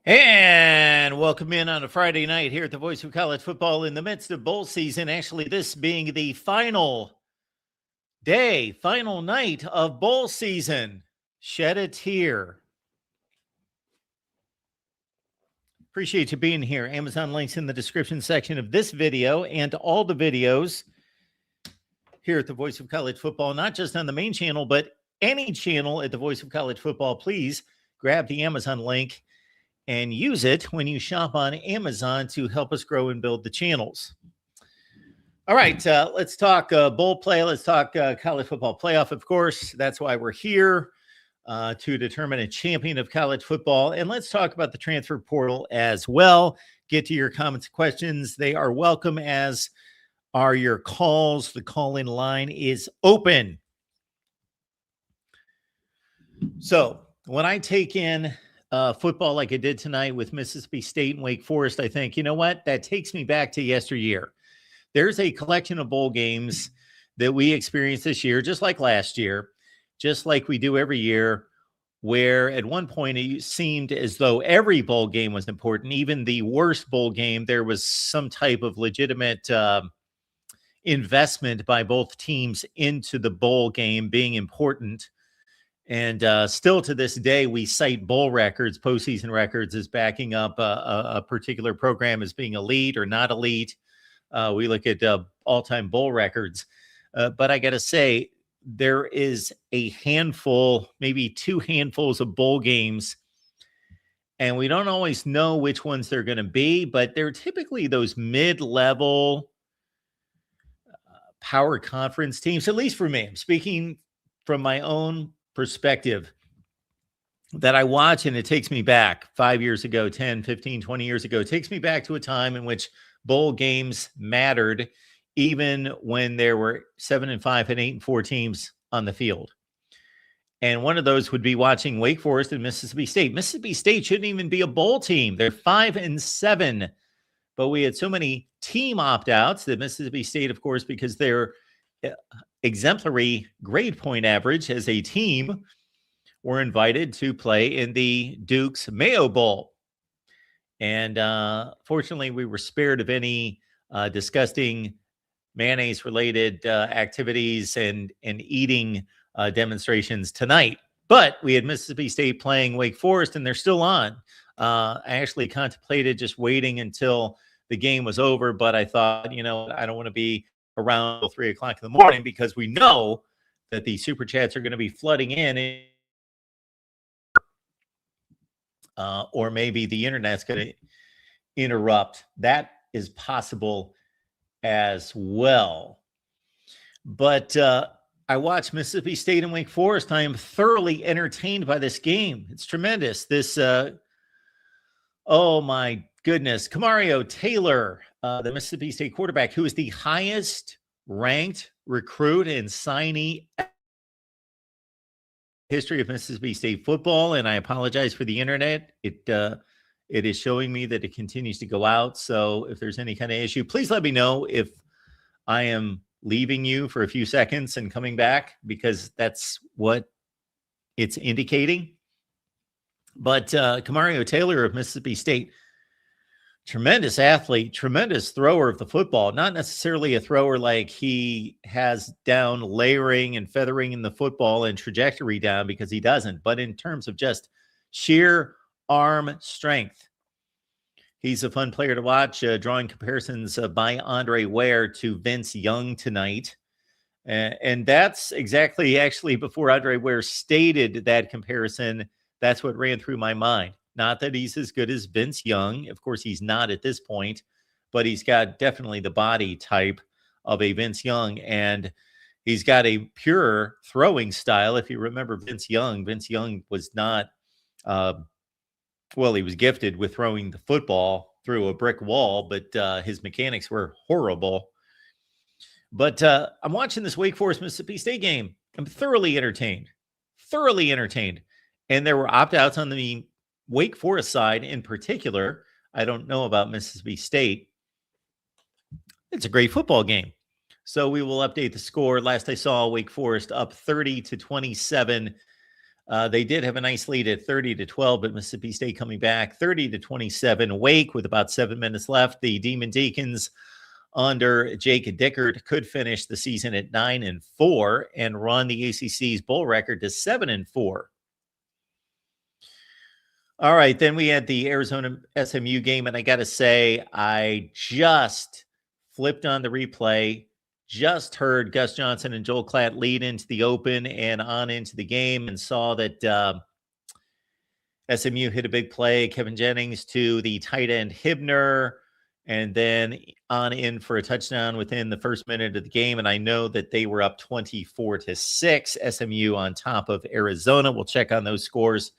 And welcome in on a Friday night here at the Voice of College Football in the midst of bowl season. Actually, this being the final night of bowl season. Shed a tear. Appreciate you being here. Amazon links in the description section of this video and all the videos here at the Voice of College Football, not just on the main channel, but any channel at the Voice of College Football. Please grab the Amazon link and use it when you shop on Amazon to help us grow and build the channels. All right, let's talk bowl play. Let's talk college football playoff, of course. That's why we're here, to determine a champion of college football. And let's talk about the transfer portal as well. Get to your comments and questions. They are welcome, as are your calls. The call-in line is open. So when I take in football like I did tonight with Mississippi State and Wake Forest, I think, you know what? That takes me back to yesteryear. There's a collection of bowl games that we experienced this year, just like last year, just like we do every year, where at one point it seemed as though every bowl game was important. Even the worst bowl game, there was some type of legitimate investment by both teams into the bowl game being important. And still to this day, we cite bowl records, postseason records, as backing up a particular program as being elite or not elite. We look at all-time bowl records. But I got to say, there is a handful, maybe two handfuls of bowl games, and we don't always know which ones they're going to be, but they're typically those mid-level power conference teams, at least for me. I'm speaking from my own perspective, that I watch, and it takes me back 5 years ago, 10, 15, 20 years ago. It takes me back to a time in which bowl games mattered, even when there were 7-5 and 8-4 teams on the field. And one of those would be watching Wake Forest and Mississippi State. Mississippi State shouldn't even be a bowl team. They're 5-7, but we had so many team opt-outs that Mississippi State, of course, because they're exemplary grade point average as a team, were invited to play in the Duke's Mayo Bowl. And fortunately, we were spared of any disgusting mayonnaise-related activities and eating demonstrations tonight. But we had Mississippi State playing Wake Forest, and they're still on. I actually contemplated just waiting until the game was over, but I thought, you know, I don't want to be around until 3 o'clock in the morning, because we know that the super chats are going to be flooding in, or maybe the internet's going to interrupt. That is possible as well. But I watched Mississippi State and Wake Forest. I am thoroughly entertained by this game. It's tremendous. This, oh my goodness, Kamario Taylor, the Mississippi State quarterback, who is the highest ranked recruit and signee history of Mississippi State football. And I apologize for the internet. It is showing me that it continues to go out. So if there's any kind of issue, please let me know if I am leaving you for a few seconds and coming back, because that's what it's indicating. But Kamario Taylor of Mississippi State, tremendous athlete, tremendous thrower of the football. Not necessarily a thrower like he has down layering and feathering in the football and trajectory down, because he doesn't. But in terms of just sheer arm strength, he's a fun player to watch, drawing comparisons by Andre Ware to Vince Young tonight. And that's exactly, actually, before Andre Ware stated that comparison, that's what ran through my mind. Not that he's as good as Vince Young. Of course, he's not at this point, but he's got definitely the body type of a Vince Young, and he's got a pure throwing style. If you remember Vince Young was not, well, he was gifted with throwing the football through a brick wall, but his mechanics were horrible. But I'm watching this Wake Forest Mississippi State game. I'm thoroughly entertained. And there were opt-outs on the Wake Forest side in particular. I don't know about Mississippi State. It's a great football game. So we will update the score. Last I saw, Wake Forest up 30-27 They did have a nice lead at 30-12, but Mississippi State coming back 30-27. Wake with about 7 minutes left. The Demon Deacons under Jake Dickert could finish the season at 9-4 and run the ACC's bowl record to 7-4. All right, then we had the Arizona SMU game, and I got to say, I just flipped on the replay, just heard Gus Johnson and Joel Klatt lead into the open and on into the game, and saw that SMU hit a big play, Kevin Jennings to the tight end Hibner, and then on in for a touchdown within the first minute of the game. And I know that they were up 24-6, SMU on top of Arizona. We'll check on those scores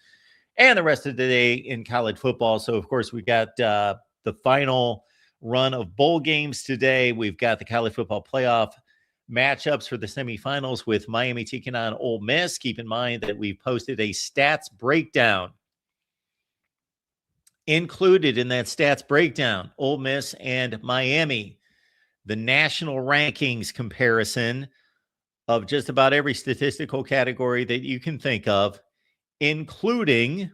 and the rest of the day in college football. So, of course, we got the final run of bowl games today. We've got the college football playoff matchups for the semifinals with Miami taking on Ole Miss. Keep in mind that we posted a stats breakdown. Included in that stats breakdown, Ole Miss and Miami, the national rankings comparison of just about every statistical category that you can think of, including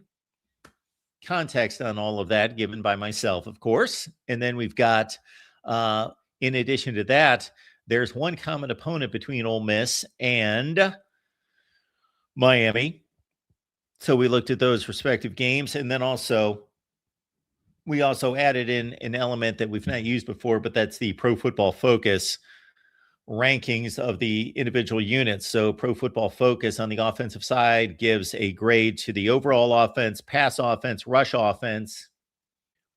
context on all of that given by myself, of course. And then we've got, in addition to that, there's one common opponent between Ole Miss and Miami. So we looked at those respective games. And then we also added in an element that we've not used before, but that's the Pro Football Focus rankings of the individual units. So Pro Football Focus on the offensive side gives a grade to the overall offense, pass offense, rush offense,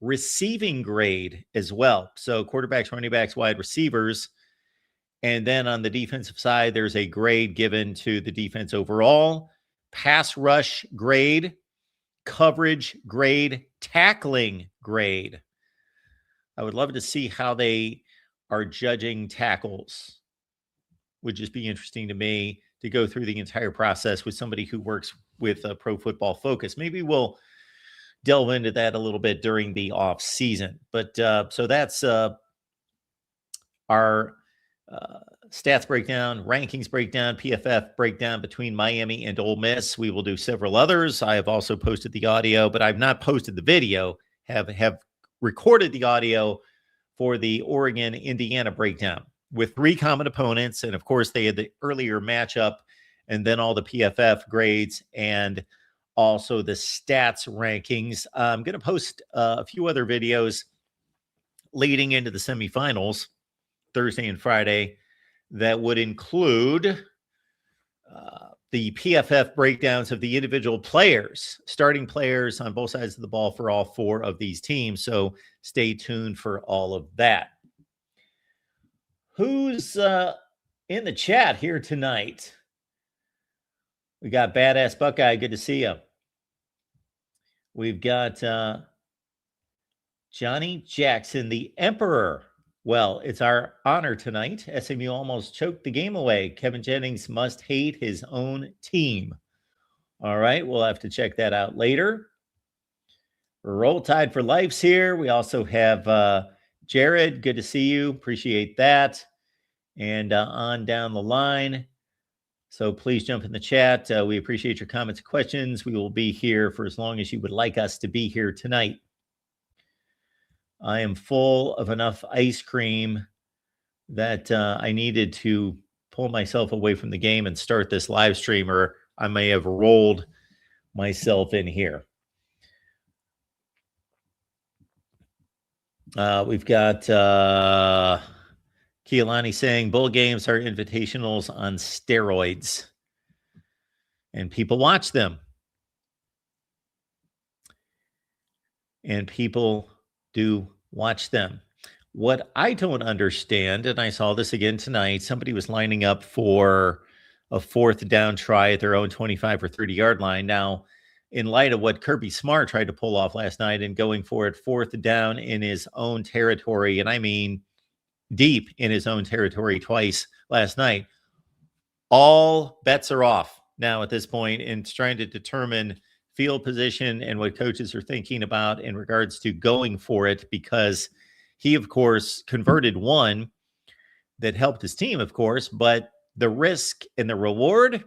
receiving grade as well. So quarterbacks, running backs, wide receivers. And then on the defensive side, there's a grade given to the defense overall, pass rush grade, coverage grade, tackling grade. I would love to see how they are judging tackles. Would just be interesting to me to go through the entire process with somebody who works with a Pro Football Focus. Maybe we'll delve into that a little bit during the off season. But so that's our stats breakdown, rankings breakdown, PFF breakdown between Miami and Ole Miss. We will do several others. I have also posted the audio, but I've not posted the video. Have recorded the audio for the Oregon-Indiana breakdown with 3 common opponents. And of course, they had the earlier matchup and then all the PFF grades and also the stats rankings. I'm going to post a few other videos leading into the semifinals Thursday and Friday that would include the PFF breakdowns of the individual players, starting players on both sides of the ball for all 4 of these teams. So stay tuned for all of that. Who's in the chat here tonight? We got Badass Buckeye. Good to see you. We've got Johnny Jackson, the Emperor. Well, it's our honor tonight. SMU almost choked the game away. Kevin Jennings must hate his own team. All right, we'll have to check that out later. Roll Tide for Life's here. We also have Jared. Good to see you. Appreciate that. And on down the line. So please jump in the chat. We appreciate your comments and questions. We will be here for as long as you would like us to be here tonight. I am full of enough ice cream that I needed to pull myself away from the game and start this live stream, or I may have rolled myself in here. We've got Keelani saying bowl games are invitationals on steroids, and people watch them. And people do watch them. What I don't understand, and I saw this again tonight, somebody was lining up for a 4th down try at their own 25 or 30-yard line. Now, in light of what Kirby Smart tried to pull off last night and going for it 4th down in his own territory, and I mean deep in his own territory twice last night, all bets are off now at this point in trying to determine field position and what coaches are thinking about in regards to going for it, because he, of course, converted one that helped his team, of course, but the risk and the reward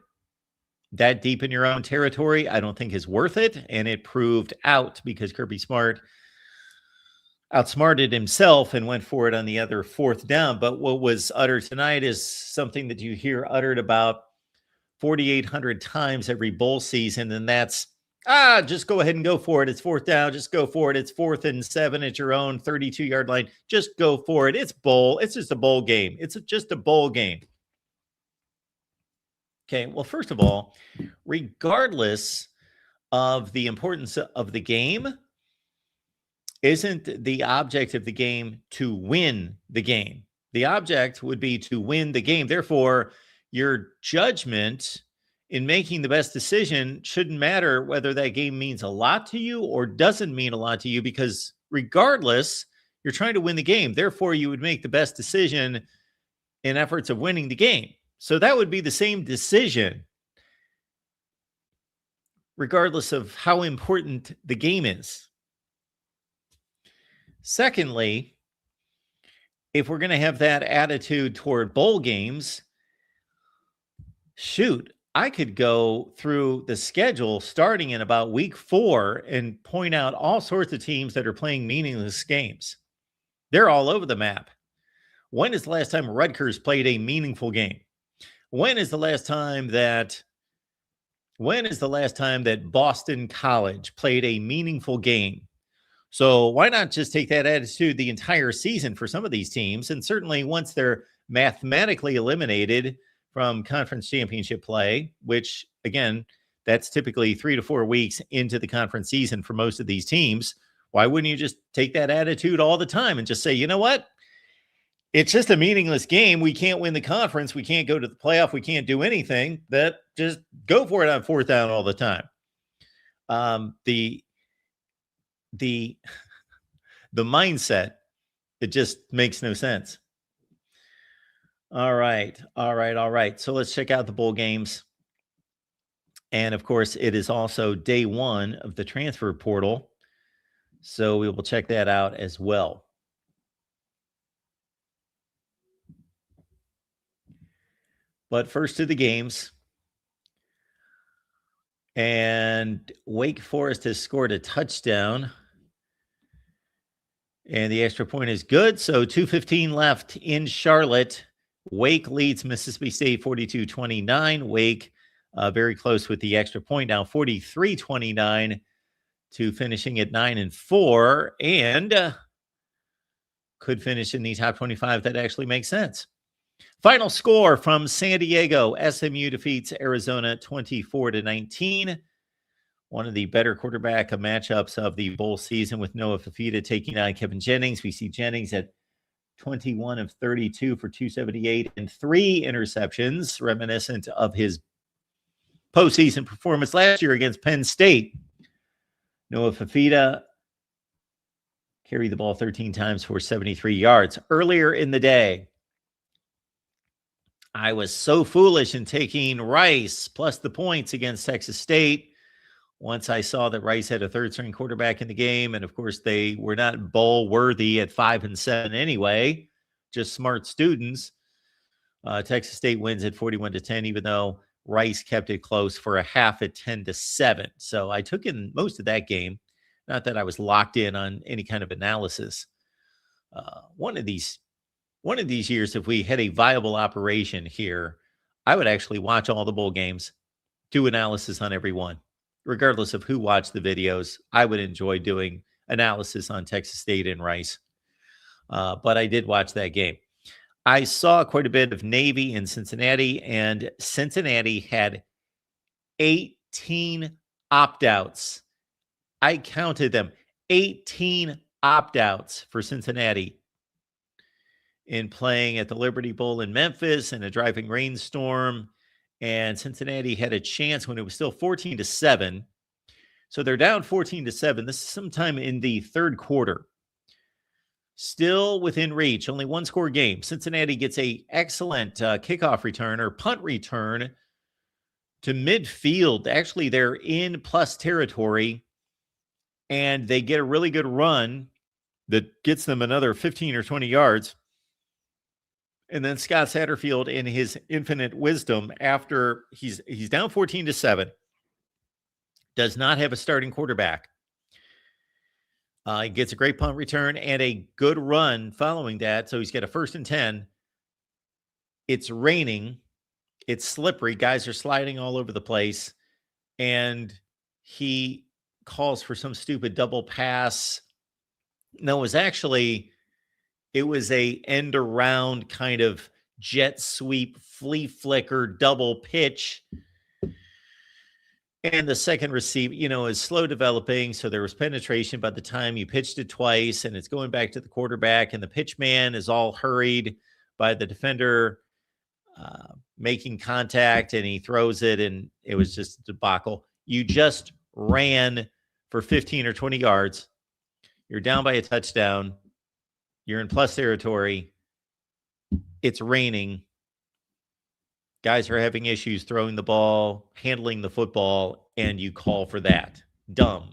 that deep in your own territory, I don't think is worth it. And it proved out because Kirby Smart outsmarted himself and went for it on the other fourth down. But what was uttered tonight is something that you hear uttered about 4,800 times every bowl season. And that's, just go ahead and go for it. It's fourth down. Just go for it. It's 4th and 7 at your own 32-yard line. Just go for it. It's bowl. It's just a bowl game. It's just a bowl game. Okay, well, first of all, regardless of the importance of the game, isn't the object of the game to win the game? The object would be to win the game. Therefore, your judgment in making the best decision shouldn't matter whether that game means a lot to you or doesn't mean a lot to you, because regardless, you're trying to win the game. Therefore, you would make the best decision in efforts of winning the game. So that would be the same decision, regardless of how important the game is. Secondly, if we're going to have that attitude toward bowl games, shoot, I could go through the schedule starting in about week 4 and point out all sorts of teams that are playing meaningless games. They're all over the map. When is the last time Rutgers played a meaningful game? When is the last time that Boston College played a meaningful game? So why not just take that attitude the entire season for some of these teams? And certainly once they're mathematically eliminated from conference championship play, which again, that's typically 3 to 4 weeks into the conference season for most of these teams, why wouldn't you just take that attitude all the time and just say, you know what? It's just a meaningless game. We can't win the conference. We can't go to the playoff. We can't do anything. That just go for it on 4th down all the time. The mindset, it just makes no sense. All right. So let's check out the bowl games. And of course, it is also day 1 of the transfer portal. So we will check that out as well. But first to the games. And Wake Forest has scored a touchdown. And the extra point is good. So 2:15 left in Charlotte. Wake leads Mississippi State 42-29. Wake very close with the extra point now, 43-29 to finishing at 9-4. And could finish in the top 25. That actually makes sense. Final score from San Diego. SMU defeats Arizona 24-19. One of the better quarterback matchups of the bowl season, with Noah Fifita taking on Kevin Jennings. We see Jennings at 21 of 32 for 278 and 3 interceptions, reminiscent of his postseason performance last year against Penn State. Noah Fifita carried the ball 13 times for 73 yards. Earlier in the day, I was so foolish in taking Rice plus the points against Texas State. Once I saw that Rice had a third-string quarterback in the game, and of course they were not bowl-worthy at 5-7 anyway, just smart students. Texas State wins at 41-10, even though Rice kept it close for a half at 10-7. So I took in most of that game. Not that I was locked in on any kind of analysis. One of these years, if we had a viable operation here, I would actually watch all the bowl games, do analysis on every one. Regardless of who watched the videos, I would enjoy doing analysis on Texas State and Rice. But I did watch that game. I saw quite a bit of Navy in Cincinnati, and Cincinnati had 18 opt-outs. I counted them, 18 opt-outs for Cincinnati in playing at the Liberty Bowl in Memphis in a driving rainstorm. And Cincinnati had a chance when it was still 14-7. So they're down 14-7. This is sometime in the third quarter. Still within reach, only 1-score game. Cincinnati gets a excellent kickoff return or punt return to midfield. Actually, they're in plus territory, and they get a really good run that gets them another 15 or 20 yards. And then Scott Satterfield, in his infinite wisdom, after he's down 14-7, does not have a starting quarterback. He gets a great punt return and a good run following that. So he's got a 1st and 10. It's raining. It's slippery. Guys are sliding all over the place. And he calls for some stupid double pass. No, it was a end around kind of jet sweep, flea flicker, double pitch. And the second receive, is slow developing. So there was penetration by the time you pitched it twice, and it's going back to the quarterback, and the pitch man is all hurried by the defender making contact, and he throws it, and it was just a debacle. You just ran for 15 or 20 yards. You're down by a touchdown. You're in plus territory. It's raining. Guys are having issues throwing the ball, handling the football, and you call for that. Dumb.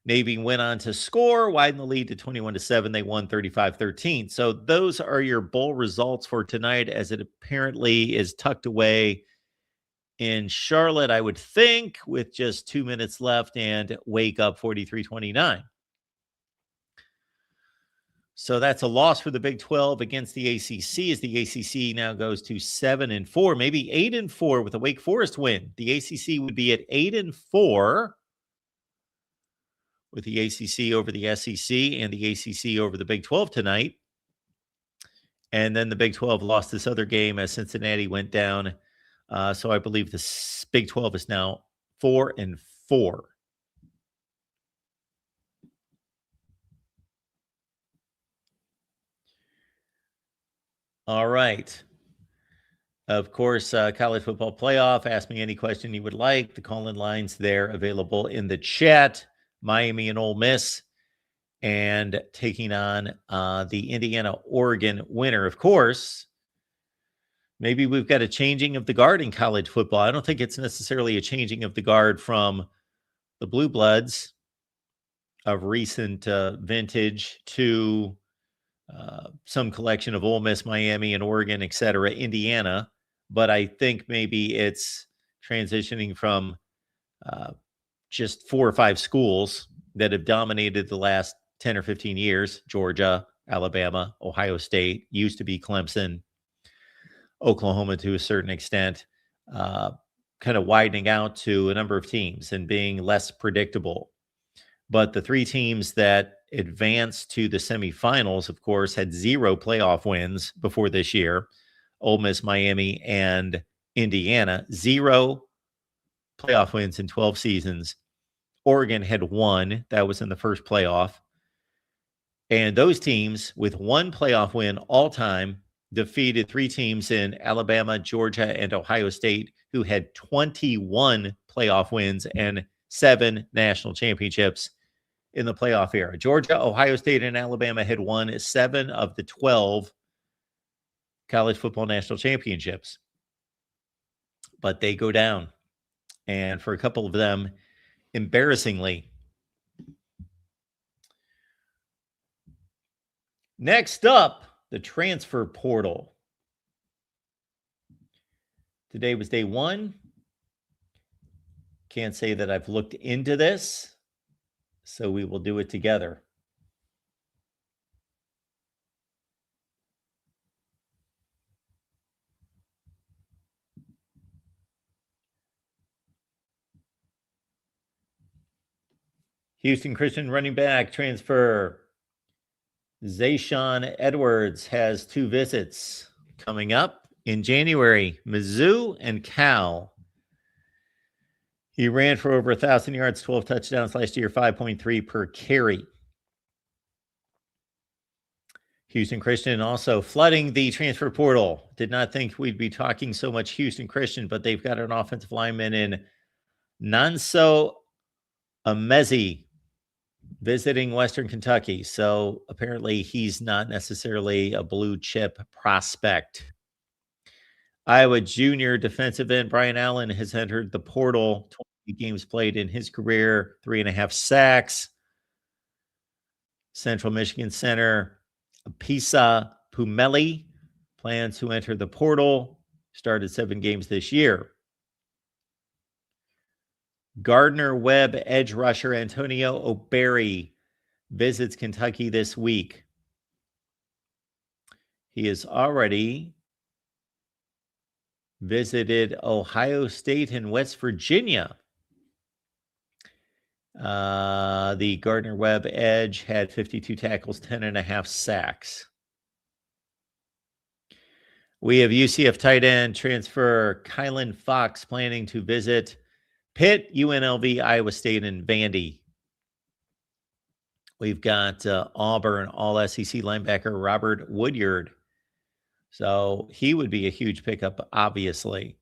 Navy went on to score, widen the lead to 21-7. They won 35-13. So those are your bowl results for tonight, as it apparently is tucked away in Charlotte, I would think, with just 2 minutes left, and Wake up 43-29. So that's a loss for the Big 12 against the ACC, as the ACC now goes to 7-4, maybe 8-4 with a Wake Forest win. The ACC would be at 8-4 with the ACC over the SEC and the ACC over the Big 12 tonight. And then the Big 12 lost this other game as Cincinnati went down. So I believe the Big 12 is now 4-4. All right. Of course, college football playoff. Ask me any question you would like. The call-in lines there available in the chat. Miami and Ole Miss, and taking on the Indiana-Oregon winner. Of course, maybe we've got a changing of the guard in college football. I don't think it's necessarily a changing of the guard from the Blue Bloods of recent vintage to some collection of Ole Miss, Miami, and Oregon, et cetera, Indiana. But I think maybe it's transitioning from just 4 or 5 schools that have dominated the last 10 or 15 years: Georgia, Alabama, Ohio State, used to be Clemson, Oklahoma to a certain extent, kind of widening out to a number of teams and being less predictable. But the 3 teams that advanced to the semifinals, of course, had 0 playoff wins before this year: Ole Miss, Miami, and Indiana. 0 playoff wins in 12 seasons. Oregon had 1. That was in the first playoff. And those teams with 1 playoff win all time defeated 3 teams in Alabama, Georgia, and Ohio State, who had 21 playoff wins and 7 national championships in the playoff era. Georgia, Ohio State, and Alabama had won 7 of the 12 college football national championships. But they go down. And for a couple of them, embarrassingly. Next up, the transfer portal. Today was day 1. Can't say that I've looked into this, so we will do it together. Houston Christian running back transfer Zayshawn Edwards has 2 visits coming up in January: Mizzou and Cal. He ran for over 1,000 yards, 12 touchdowns last year, 5.3 per carry. Houston Christian also flooding the transfer portal. Did not think we'd be talking so much Houston Christian, but they've got an offensive lineman in Nanso Amezi visiting Western Kentucky. So apparently he's not necessarily a blue chip prospect. Iowa junior defensive end Brian Allen has entered the portal. 20 games played in his career, 3.5 sacks. Central Michigan center Pisa Pumeli Plans to enter the portal. Started 7 games this year. Gardner Webb edge rusher Antonio O'Berry visits Kentucky this week. He has already visited Ohio State and West Virginia. The Gardner Webb edge had 52 tackles, 10.5 sacks. We have UCF tight end transfer Kylan Fox planning to visit Pitt, UNLV, Iowa State, and Vandy. We've got Auburn All-SEC linebacker Robert Woodyard. So he would be a huge pickup, obviously.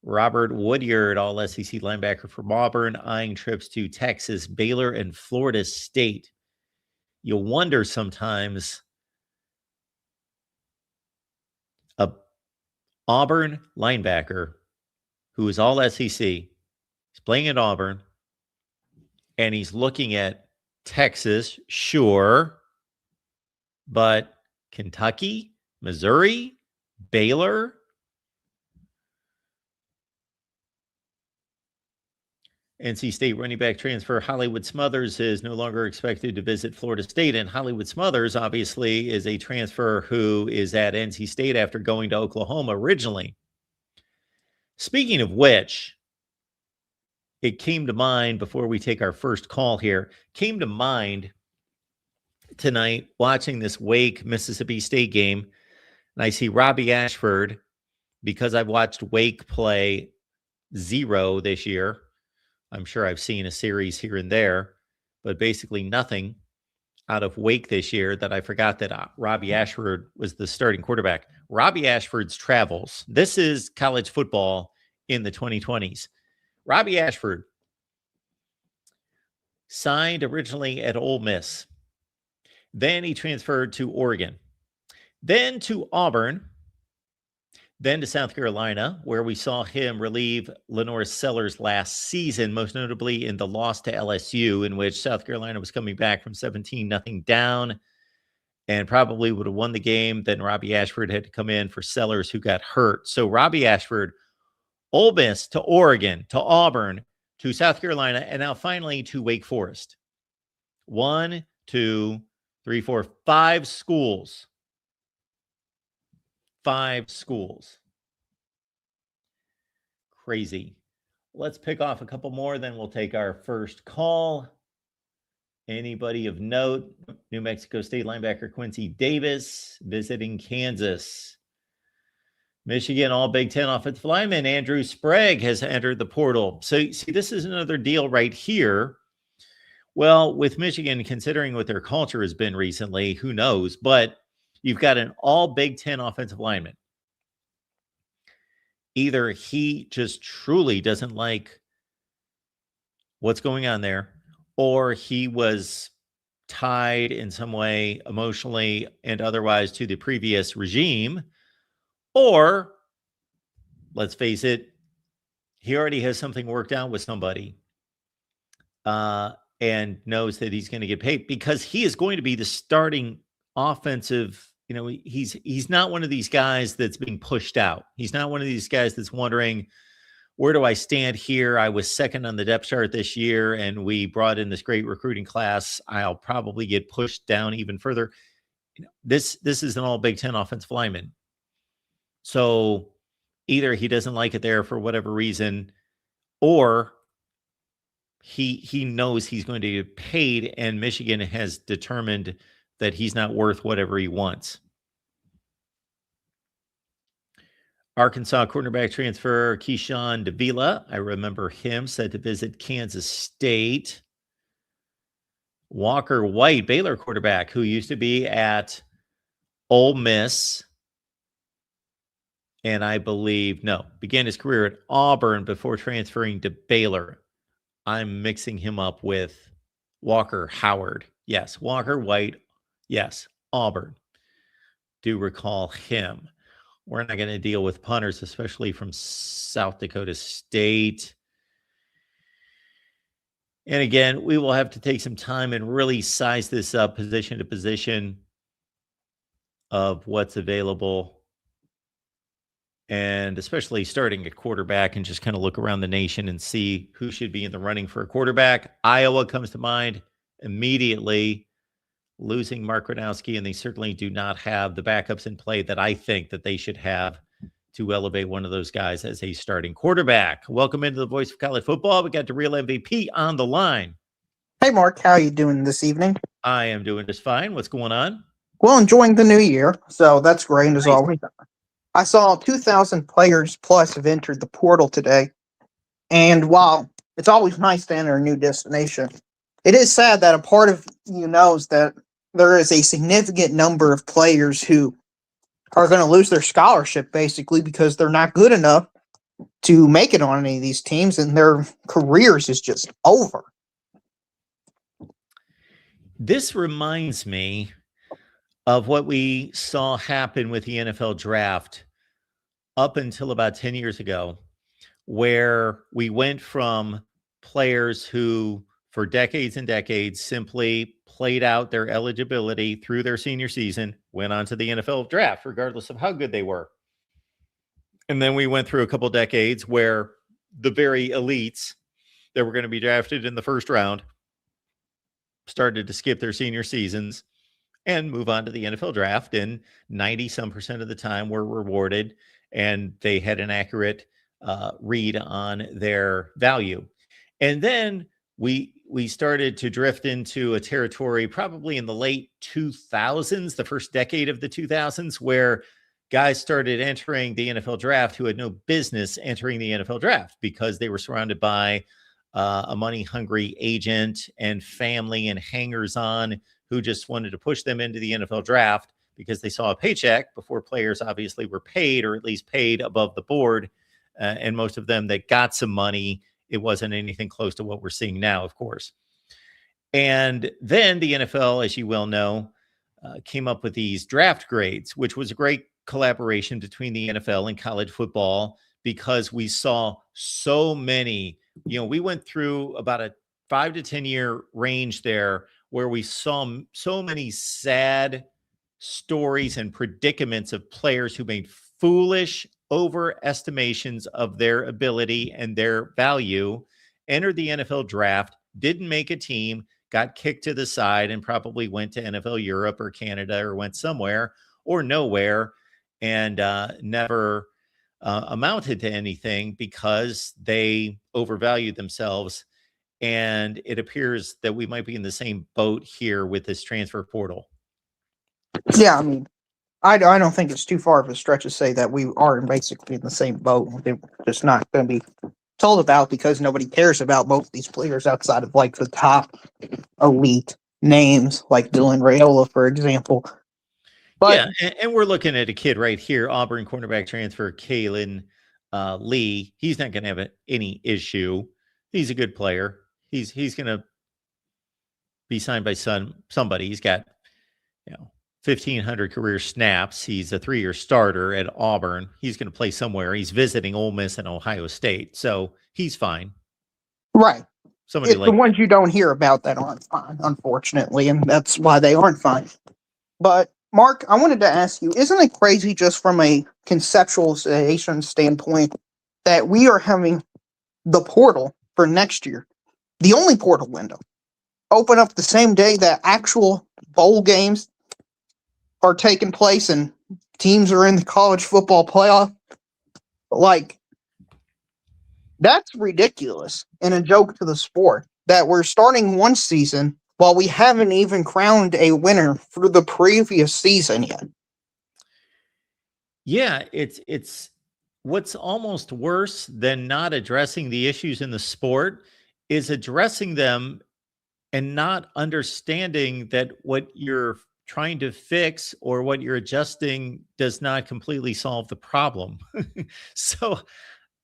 Robert Woodyard, All-SEC linebacker from Auburn, eyeing trips to Texas, Baylor, and Florida State. You'll wonder sometimes, a Auburn linebacker who is All-SEC, he's playing at Auburn, and he's looking at Texas, sure, but Kentucky, Missouri, Baylor. NC State running back transfer Hollywood Smothers is no longer expected to visit Florida State. And Hollywood Smothers, obviously, is a transfer who is at NC State after going to Oklahoma originally. Speaking of which, it came to mind before we take our first call here, came to mind tonight watching this Wake Mississippi State game. And I see Robbie Ashford, because I've watched Wake play 0 this year. I'm sure I've seen a series here and there, but basically nothing out of Wake this year that I forgot that Robbie Ashford was the starting quarterback. Robbie Ashford's travels. This is college football in the 2020s. Robbie Ashford signed originally at Ole Miss. Then he transferred to Oregon. Then to Auburn. Then to South Carolina, where we saw him relieve Lenore Sellers last season, most notably in the loss to LSU, in which South Carolina was coming back from 17-0 down and probably would have won the game. Then Robbie Ashford had to come in for Sellers, who got hurt. So Robbie Ashford, Ole Miss to Oregon, to Auburn, to South Carolina, and now finally to Wake Forest. 1, 2, 3, 4, 5 schools. 5 schools. Crazy. Let's pick off a couple more, then we'll take our first call. Anybody of note? New Mexico State linebacker Quincy Davis visiting Kansas. Michigan All Big Ten offensive lineman Andrew Sprague has entered the portal. So, see, this is another deal right here. Well, with Michigan, considering what their culture has been recently, who knows? But you've got an all Big Ten offensive lineman. Either he just truly doesn't like what's going on there, or he was tied in some way emotionally and otherwise to the previous regime, or, let's face it, he already has something worked out with somebody and knows that he's going to get paid because he is going to be the starting offensive. You know, he's not one of these guys that's being pushed out. He's not one of these guys that's wondering, where do I stand here? I was second on the depth chart this year, and we brought in this great recruiting class. I'll probably get pushed down even further. You know, this is an all Big Ten offensive lineman. So either he doesn't like it there for whatever reason, or he knows he's going to get paid, and Michigan has determined that he's not worth whatever he wants. Arkansas cornerback transfer Keyshawn Davila, I remember him, said to visit Kansas State. Walker White, Baylor quarterback, who used to be at Ole Miss, and I believe, began his career at Auburn before transferring to Baylor. I'm mixing him up with Walker Howard. Yes, Walker White. Yes, Auburn. Do recall him. We're not going to deal with punters, especially from South Dakota State. And again, we will have to take some time and really size this up position to position of what's available. and especially starting at quarterback, and just kind of look around the nation and see who should be in the running for a quarterback. Iowa comes to mind immediately, losing Mark Gronowski, and they certainly do not have the backups in play that I think that they should have to elevate one of those guys as a starting quarterback. Welcome into the Voice of College Football. We got the real MVP on the line. Hey, Mark, how are you doing this evening? I am doing just fine. What's going on? Well, enjoying the new year, so that's great as Nice. always. I saw 2,000 players plus have entered the portal today, and while it's always nice to enter a new destination, it is sad that a part of you knows that there is a significant number of players who are going to lose their scholarship basically because they're not good enough to make it on any of these teams, and their careers is just over. This reminds me of what we saw happen with the NFL draft up until about 10 years ago, where we went from players who, for decades and decades, simply played out their eligibility through their senior season, went on to the NFL draft, regardless of how good they were. And then we went through a couple decades where the very elites that were going to be drafted in the first round started to skip their senior seasons and move on to the NFL draft, and 90% of the time were rewarded, and they had an accurate read on their value. And then we started to drift into a territory probably in the late 2000s, the first decade of the 2000s, where guys started entering the NFL draft who had no business entering the NFL draft because they were surrounded by a money-hungry agent and family and hangers-on who just wanted to push them into the NFL draft because they saw a paycheck before players obviously were paid, or at least paid above the board. And most of them that got some money, it wasn't anything close to what we're seeing now, of course. And then the NFL, as you well know, came up with these draft grades, which was a great collaboration between the NFL and college football, because we saw so many, we went through about a 5 to 10 year range there where we saw so many sad stories and predicaments of players who made foolish overestimations of their ability and their value, entered the NFL draft, didn't make a team, got kicked to the side, and probably went to NFL Europe or Canada, or went somewhere or nowhere, and never amounted to anything because they overvalued themselves. And it appears that we might be in the same boat here with this transfer portal. Yeah, I mean, I don't think it's too far of a stretch to say that we are basically in the same boat. They're just not going to be told about because nobody cares about most of these players outside of like the top elite names, like Dylan Raiola, for example. But yeah, and we're looking at a kid right here, Auburn cornerback transfer Kalen Lee. He's not going to have any issue. He's a good player. He's going to be signed by somebody. He's got 1,500 career snaps. He's a 3-year starter at Auburn. He's going to play somewhere. He's visiting Ole Miss and Ohio State, so he's fine. Right. Somebody the ones you don't hear about that aren't fine, unfortunately, and that's why they aren't fine. But Mark, I wanted to ask you, isn't it crazy just from a conceptualization standpoint that we are having the portal for next year, the only portal window, open up the same day that actual bowl games are taking place and teams are in the college football playoff? Like, that's ridiculous and a joke to the sport that we're starting one season while we haven't even crowned a winner for the previous season yet. Yeah, it's what's almost worse than not addressing the issues in the sport is addressing them and not understanding that what you're trying to fix or what you're adjusting does not completely solve the problem. So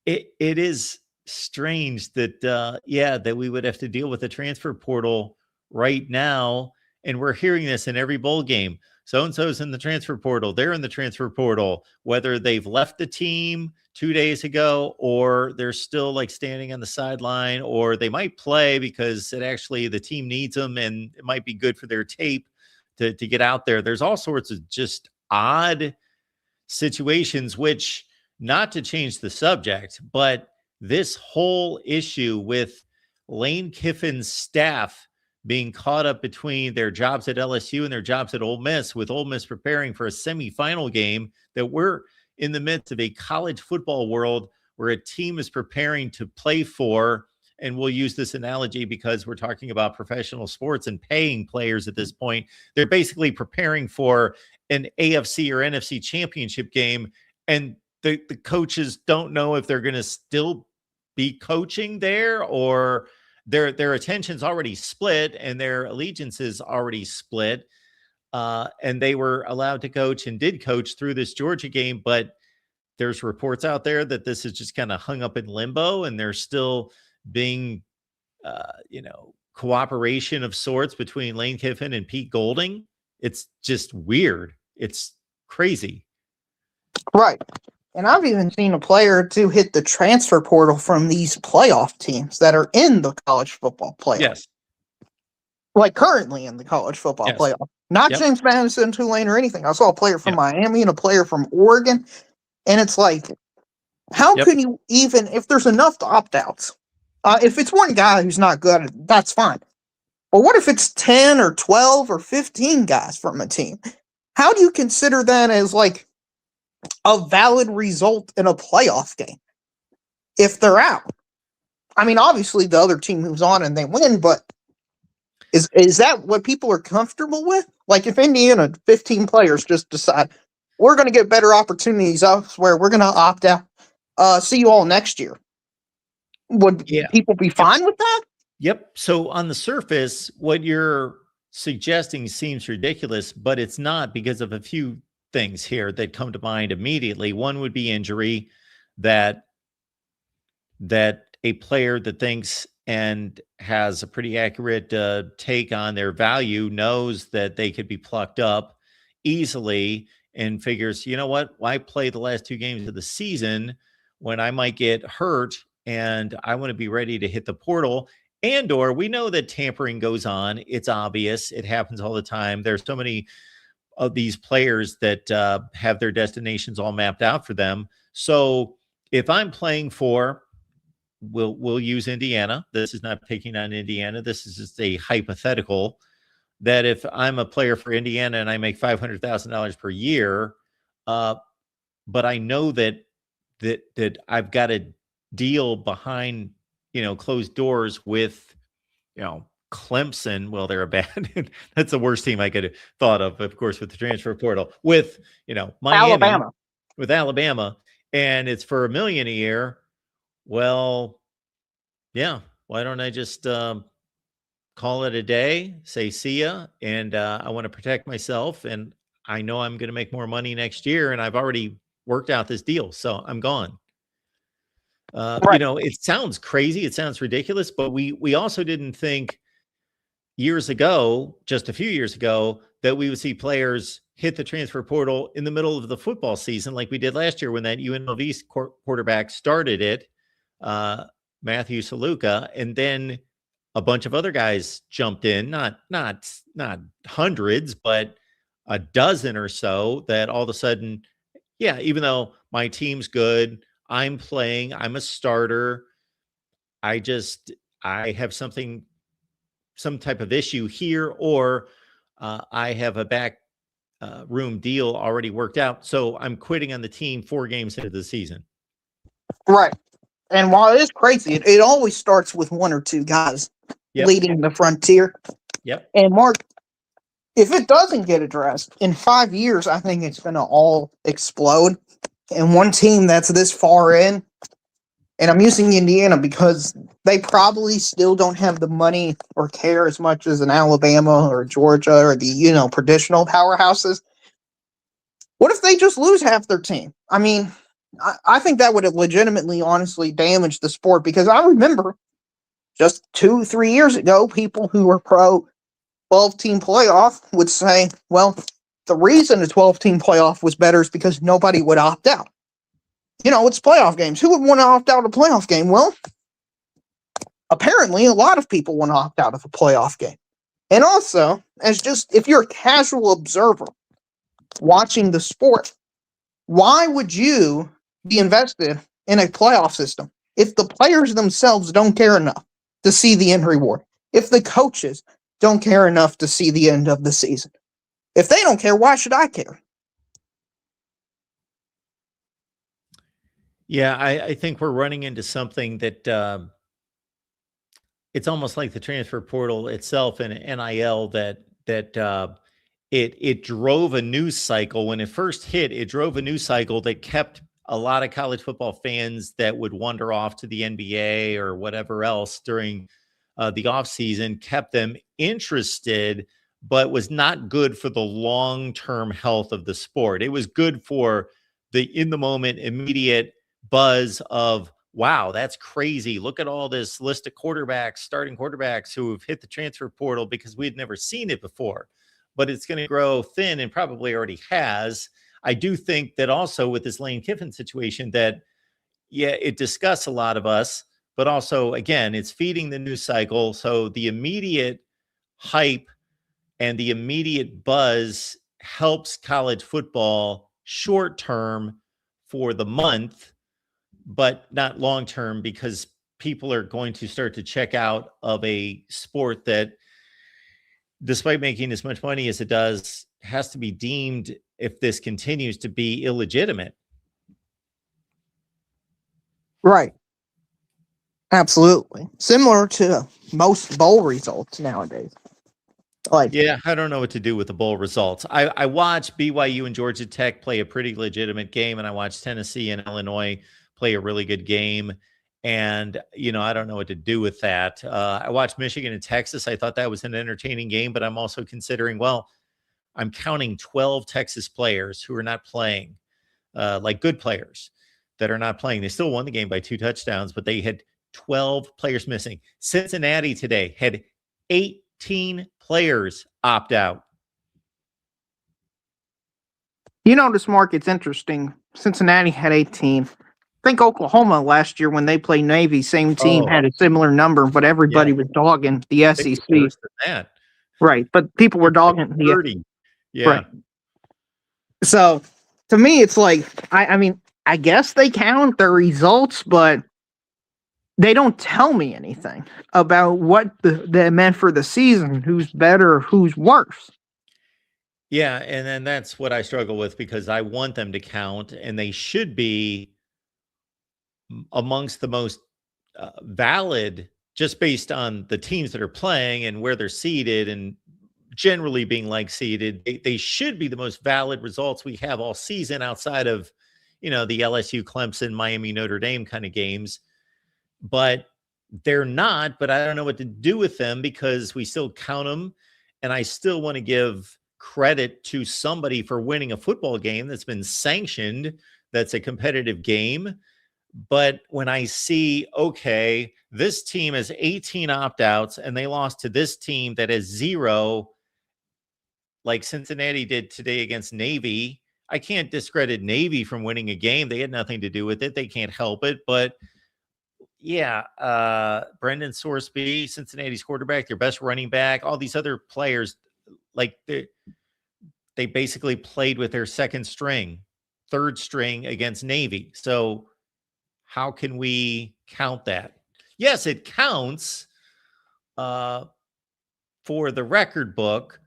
it is strange that that we would have to deal with the transfer portal right now, and we're hearing this in every bowl game. So-and-so's in the transfer portal. They're in the transfer portal, whether they've left the team 2 days ago or they're still like standing on the sideline, or they might play because the team needs them and it might be good for their tape to get out there. There's all sorts of just odd situations, which not to change the subject, but this whole issue with Lane Kiffin's staff being caught up between their jobs at LSU and their jobs at Ole Miss, with Ole Miss preparing for a semifinal game, that we're in the midst of a college football world where a team is preparing to play for, and we'll use this analogy because we're talking about professional sports and paying players at this point. They're basically preparing for an AFC or NFC championship game, and the coaches don't know if they're going to still be coaching there, or their attention's already split and their allegiances already split. And they were allowed to coach and did coach through this Georgia game, but there's reports out there that this is just kind of hung up in limbo, and there's still being, cooperation of sorts between Lane Kiffin and Pete Golding. It's just weird. It's crazy. Right. And I've even seen a player or two hit the transfer portal from these playoff teams that are in the college football playoff. Yes. Like currently in the college football playoff. Not James Madison, Tulane, or anything. I saw a player from Miami and a player from Oregon. And it's like, how can you even, if there's enough opt-outs, if it's one guy who's not good, that's fine. But what if it's 10 or 12 or 15 guys from a team? How do you consider that as like a valid result in a playoff game if they're out? I mean, obviously the other team moves on and they win, but is that what people are comfortable with? Like if Indiana 15 players just decide we're going to get better opportunities elsewhere, we're going to opt out. See you all next year. Would people be fine with that? Yep. So on the surface, what you're suggesting seems ridiculous, but it's not, because of a few things here that come to mind immediately. One would be injury, that a player that thinks and has a pretty accurate take on their value knows that they could be plucked up easily and figures, you know what, why play the last 2 games of the season when I might get hurt and I want to be ready to hit the portal? And or we know that tampering goes on. It's obvious. It happens all the time. There's so many of these players that have their destinations all mapped out for them. So if I'm playing for, we'll use Indiana. This is not picking on Indiana. This is just a hypothetical, that if I'm a player for Indiana and I make $500,000 per year, but I know that I've got a deal behind, closed doors with, Clemson. Well, they're a bad, that's the worst team I could have thought of course, with the transfer portal, with, Miami, with Alabama, and it's for $1 million a year. Well, yeah, why don't I just call it a day, say see ya, and I want to protect myself, and I know I'm going to make more money next year, and I've already worked out this deal, so I'm gone. Right. It sounds crazy, it sounds ridiculous, but we also didn't think years ago, just a few years ago, that we would see players hit the transfer portal in the middle of the football season like we did last year when that UNLV quarterback started it, Matthew Saluka, and then a bunch of other guys jumped in, not hundreds, but a dozen or so, that all of a sudden, even though my team's good, I'm playing, I'm a starter, I have some type of issue here, or I have a back room deal already worked out, so I'm quitting on the team 4 games into the season. Right. And while it is crazy, it always starts with 1 or 2 guys leading the frontier. Yep. And Mark, if it doesn't get addressed, in 5 years, I think it's going to all explode. And one team that's this far in, and I'm using Indiana because they probably still don't have the money or care as much as an Alabama or Georgia or the, traditional powerhouses. What if they just lose half their team? I mean, I think that would have legitimately, honestly damaged the sport, because I remember just 2-3 years ago, people who were pro 12-team playoff would say, well, the reason a 12-team playoff was better is because nobody would opt out. It's playoff games. Who would want to opt out of a playoff game? Well, apparently a lot of people want to opt out of a playoff game. And also, if you're a casual observer watching the sport, why would you be invested in a playoff system if the players themselves don't care enough to see the end reward? If the coaches don't care enough to see the end of the season? If they don't care, why should I care? Yeah, I think we're running into something that it's almost like the transfer portal itself and NIL that it drove a news cycle. When it first hit, it drove a news cycle that kept a lot of college football fans that would wander off to the NBA or whatever else during the off season, kept them interested, but was not good for the long-term health of the sport. It was good for the in the moment immediate buzz of, wow, that's crazy. Look at all this list of quarterbacks, starting quarterbacks who have hit the transfer portal, because we'd never seen it before. But it's going to grow thin and probably already has. I do think that also with this Lane Kiffin situation that, yeah, it disgusts a lot of us, but also, again, it's feeding the news cycle. So the immediate hype and the immediate buzz helps college football short term for the month, but not long term, because people are going to start to check out of a sport that, despite making as much money as it does, has to be deemed, if this continues, to be illegitimate. Right. Absolutely. Similar to most bowl results nowadays. Like, yeah, I don't know what to do with the bowl results. I watched BYU and Georgia Tech play a pretty legitimate game, and I watched Tennessee and Illinois play a really good game. And, I don't know what to do with that. I watched Michigan and Texas. I thought that was an entertaining game, but I'm also considering, well, I'm counting 12 Texas players who are not playing, like good players that are not playing. They still won the game by 2 touchdowns, but they had 12 players missing. Cincinnati today had 18 players opt out. This market's interesting. Cincinnati had 18. I think Oklahoma last year, when they played Navy, same team, had a similar number, but everybody was dogging the SEC. Worse than that. Right, but people were dogging the 30. Yeah. Right. So to me, it's like, I mean, I guess they count their results, but they don't tell me anything about what they meant for the season, who's better, who's worse. Yeah, and then that's what I struggle with, because I want them to count, and they should be amongst the most valid, just based on the teams that are playing and where they're seated, and generally being like seated. They should be the most valid results we have all season, outside of, the LSU, Clemson, Miami, Notre Dame kind of games. But they're not. But I don't know what to do with them, because we still count them, and I still want to give credit to somebody for winning a football game that's been sanctioned, that's a competitive game. But when I see, okay, this team has 18 opt-outs and they lost to this team that has 0, like Cincinnati did today against Navy, I can't discredit Navy from winning a game. They had nothing to do with it. They can't help it. But yeah, Brendan Sorsby, Cincinnati's quarterback, their best running back, all these other players, like they basically played with their second string, third string against Navy. So how can we count that? Yes, it counts for the record book,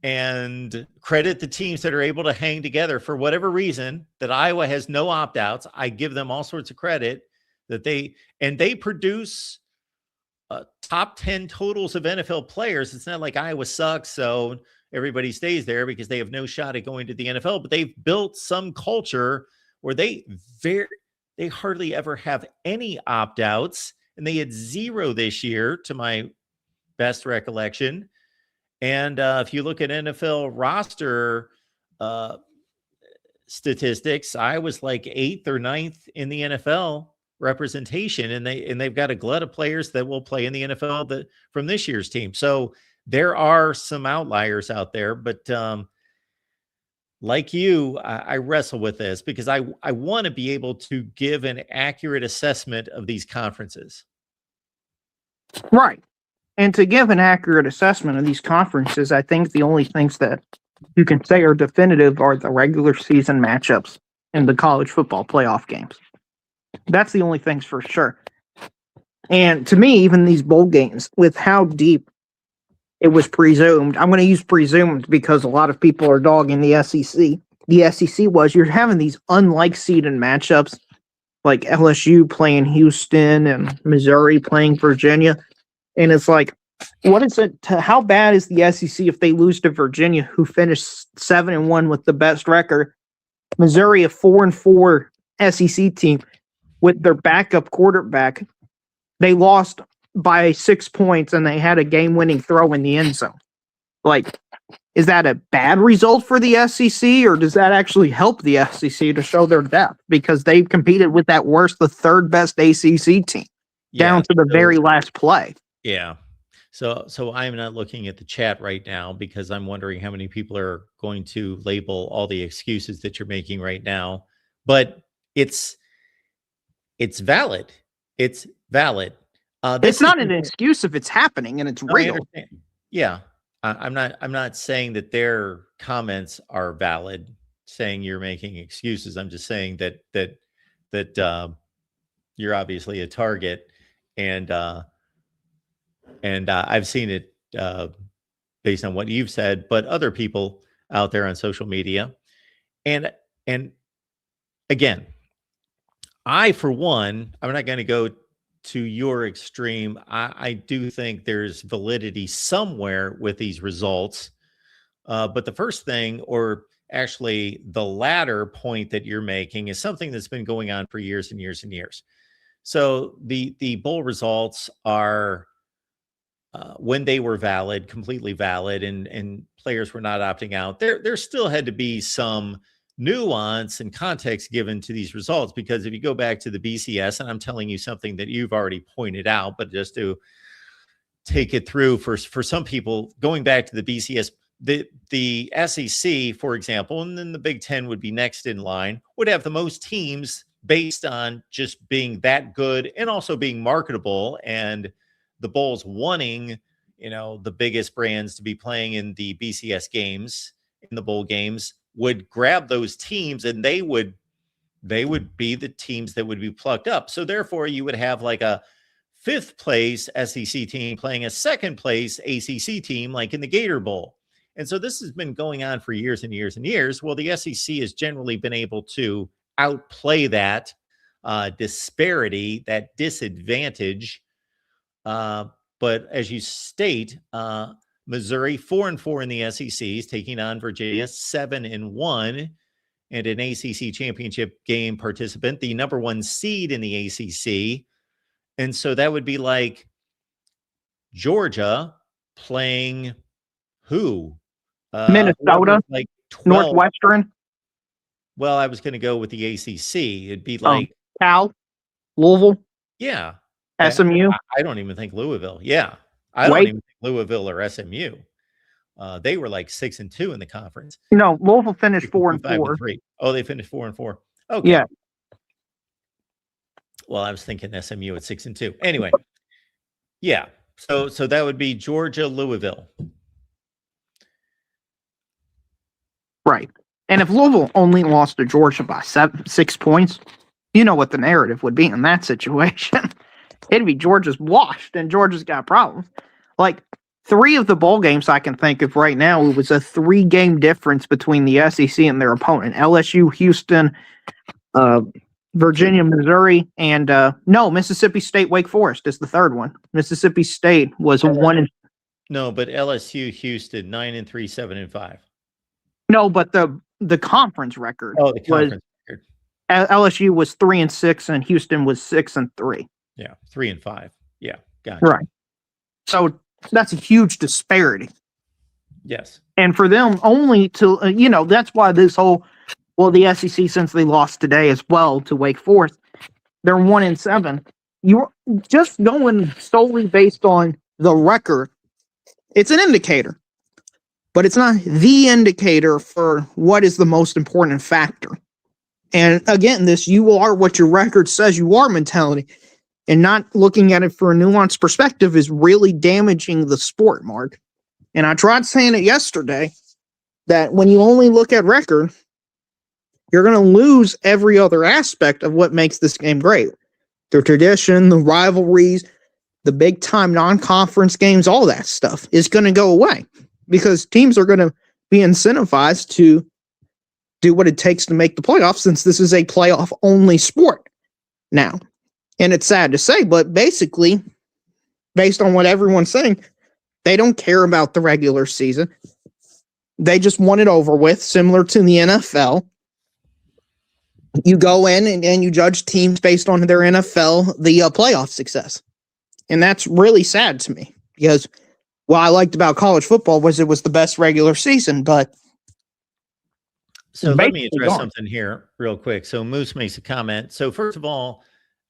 and credit the teams that are able to hang together for whatever reason. That Iowa has no opt-outs, I give them all sorts of credit. That they produce top 10 totals of NFL players. It's not like Iowa sucks, so everybody stays there, because they have no shot at going to the NFL. But they've built some culture where they hardly ever have any opt-outs, and they had 0 this year, to my best recollection. And if you look at NFL roster statistics, I was like 8th or 9th in the NFL representation, and they've got a glut of players that will play in the NFL from this year's team. So there are some outliers out there, but like you, I wrestle with this, because I want to be able to give an accurate assessment of these conferences. Right. And to give an accurate assessment of these conferences, I think the only things that you can say are definitive are the regular season matchups. in the college football playoff games. That's the only things for sure. And to me, even these bowl games, with how deep it was presumed, I'm going to use presumed because a lot of people are dogging the SEC. The SEC was, you're having these unlike seeded matchups, like LSU playing Houston and Missouri playing Virginia. And it's like, what is it? How bad is the SEC if they lose to Virginia, who finished 7-1 with the best record? Missouri, a 4-4 SEC team with their backup quarterback, they lost by 6 points and they had a game-winning throw in the end zone. Like, is that a bad result for the SEC, or does that actually help the SEC to show their depth? Because they competed with that worst, the third best ACC team, down to the very last play. Yeah. So I'm not looking at the chat right now because I'm wondering how many people are going to label all the excuses that you're making right now. But it's valid. It's valid. It's not an excuse if it's happening and it's real. Yeah. I'm not saying that their comments are valid, saying you're making excuses. I'm just saying that you're obviously a target, and I've seen it based on what you've said, but other people out there on social media, and again, I, for one, I'm not going to go to your extreme. I do think there's validity somewhere with these results. But the first thing, or actually the latter point that you're making, is something that's been going on for years and years and years. So the bowl results are, when they were valid, completely valid, and players were not opting out, there still had to be some nuance and context given to these results, because if you go back to the BCS, and I'm telling you something that you've already pointed out, but just to take it through for some people, going back to the BCS, the SEC, for example, and then the Big Ten would be next in line, would have the most teams based on just being that good and also being marketable, and the bowls wanting, the biggest brands to be playing in the BCS games, in the bowl games, would grab those teams, and they would be the teams that would be plucked up. So therefore you would have like a 5th place SEC team playing a 2nd place ACC team, like in the Gator Bowl. And so this has been going on for years and years and years. Well, the SEC has generally been able to outplay that disparity, that disadvantage. But as you state, Missouri 4-4 in the SEC is taking on Virginia 7-1, and an ACC championship game participant, the number 1 seed in the ACC. And so that would be like Georgia playing who? Minnesota, like 12. Northwestern. Well, I was going to go with the ACC. It'd be like Cal, Louisville. Yeah. SMU. I don't even think Louisville. Yeah. I don't even think Louisville or SMU. They were like 6-2 in the conference. No, Louisville finished 4-4. Oh, they finished 4-4. Okay. Yeah. Well, I was thinking SMU at 6-2. Anyway. Yeah. So that would be Georgia, Louisville. Right. And if Louisville only lost to Georgia by 6 points, you know what the narrative would be in that situation. It'd be Georgia's washed and Georgia's got problems. Like 3 of the bowl games I can think of right now, it was a 3-game difference between the SEC and their opponent. LSU, Houston, Virginia, Missouri, and Mississippi State, Wake Forest is the third one. Mississippi State was 1. No, but LSU, Houston, 9-3, 7-5. No, but the conference record. Oh, the conference record. LSU was 3-6 and Houston was 6-3. Yeah, 3-5. Yeah, gotcha. Right. So that's a huge disparity. Yes. And for them only to, that's why the SEC, since they lost today as well to Wake Forest, they're 1-7. You're just going solely based on the record. It's an indicator, but it's not the indicator for what is the most important factor. And again, this "you are what your record says you are" mentality, and not looking at it for a nuanced perspective, is really damaging the sport, Mark. And I tried saying it yesterday, that when you only look at record, you're going to lose every other aspect of what makes this game great. The tradition, the rivalries, the big time non-conference games, all that stuff is going to go away because teams are going to be incentivized to do what it takes to make the playoffs, since this is a playoff only sport now. And it's sad to say, but basically, based on what everyone's saying, they don't care about the regular season. They just want it over with, similar to the NFL. You go in and you judge teams based on their the playoff success. And that's really sad to me because what I liked about college football was it was the best regular season, but so let me address something here real quick. So Moose makes a comment. So first of all,